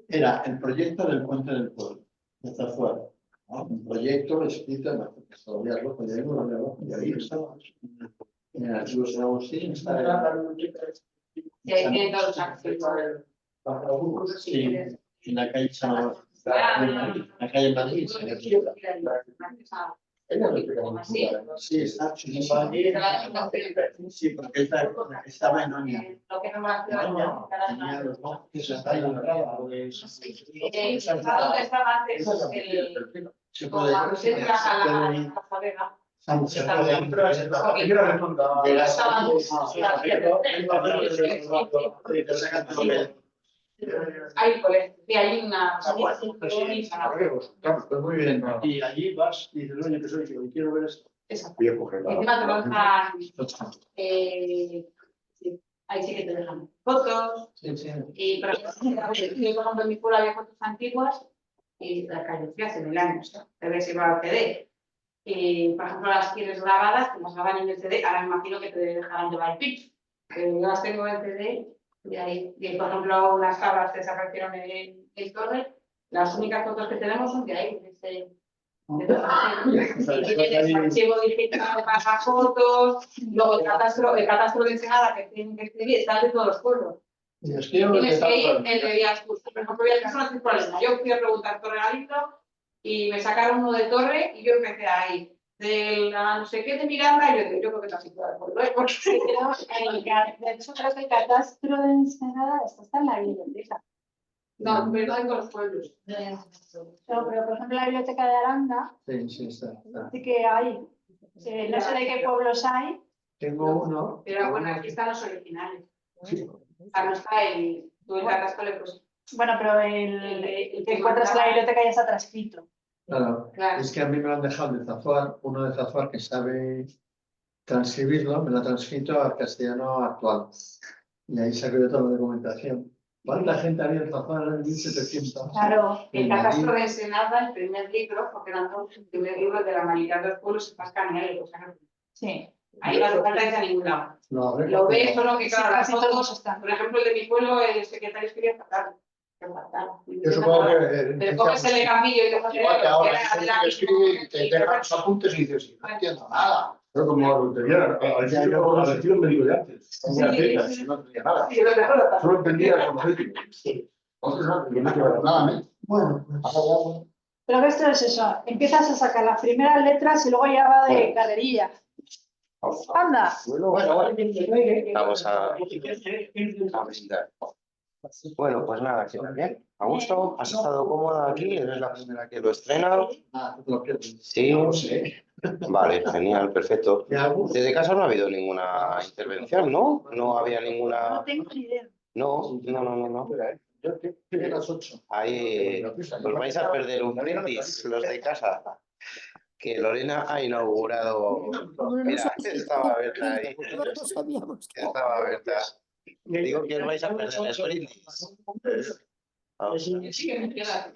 era el proyecto del Puente del Pueblo, de Zafuera. Un proyecto escrito en la volvía loco, y ahí me volvía loco, y ahí estaba. En el archivo de San Agustín está Y ahí tienen todos los activos. sí, en la calle San la calle Madrid. Sí, está. Sí, porque estaba en Oña. Lo que no me ha Oña tenía los monjes hasta ahí. ¿dónde estaba antes el... Se Cuando puede se entra a la Vega? se puede Hay un colegio, y hay una... muy bien. Y allí vas y dices, oye, que soy yo, y quiero ver esto. Exacto. Voy a coger Encima te lo dejan... sí, ahí sí que te dejan fotos. Sí, sí. Y por ejemplo, en mi pueblo había fotos antiguas y la calle hace 1000 años, te ves igual al CD. Y por ejemplo, las quieres grabadas, que las graban en el CD, ahora me imagino que te dejarán llevar el pitch. Yo las tengo en el CD y ahí, y por ejemplo, unas cabras que desaparecieron en el Torre, las únicas fotos que tenemos son de ahí, de ese. Tienes archivo digital para fotos, luego el catastro de Ensenada que tienen que escribir, está de todos los pueblos. Tienes que ir Tienes que ir entre días, por ejemplo, Villalpando no hay problema. Yo fui a preguntar Torre Galindo y me sacaron uno de Torre y yo empecé ahí. De la no sé qué de Miranda, y yo creo que casi todo el pueblo, porque De hecho, creo que el catastro de Ensenada está en la biblioteca. no, pero no en todos los pueblos. No, pero por ejemplo, la biblioteca de Aranda, Sí, sí, está. sí que hay. No sé de qué pueblos hay. Tengo uno. Pero bueno, aquí están los originales. Sí. No está el catastro le puse. Bueno, pero el que encuentras en la biblioteca ya está transcrito. Claro, Claro. es que a mí me lo han dejado de Zafuar, uno de Zafuar que sabe transcribirlo, me lo ha transcrito al castellano actual. Y ahí saqué de toda la documentación. ¿Cuánta gente había en Zafuar en 1700? Claro. El catastro de Ensenada, el primer libro, porque eran todos el primer libro de la humanidad de los pueblos, está escaneado. Sí. Ahí no hace falta irse a ningún lado. Lo Ves, solo que claro, las casi todos fotos, están. por ejemplo, el de mi pueblo, el secretario escribía fatal. Fatal. Yo supongo que... Pero coges el cambio y lo Igual que ahora, hay gente que escribe y te deja los apuntes y dices, no entiendo nada. Pero como la tontería, al estilo médico de antes. Tenía tetas, no entendía nada. Solo entendía el concepto. Entonces, no que ver nada, ¿eh? Bueno, Pero que esto es eso. Empiezas a sacar las primeras letras y luego ya va de carrerilla. Anda. Vamos a brindar. Bueno, pues nada, ¿qué tal? Bien. ¿A gusto? ¿Has estado cómoda aquí? ¿Eres la primera que lo estrena? Sí. Vale, genial, perfecto. Desde casa no ha habido ninguna intervención, ¿no? No había ninguna... No tengo ni idea. No. Ahí os vais a perder un brindis, los de casa. Que Lorena ha inaugurado... Mira, estaba Berta ahí. Estaba Berta. Digo que os vais a perder el brindis. Vamos. Sí que me queda.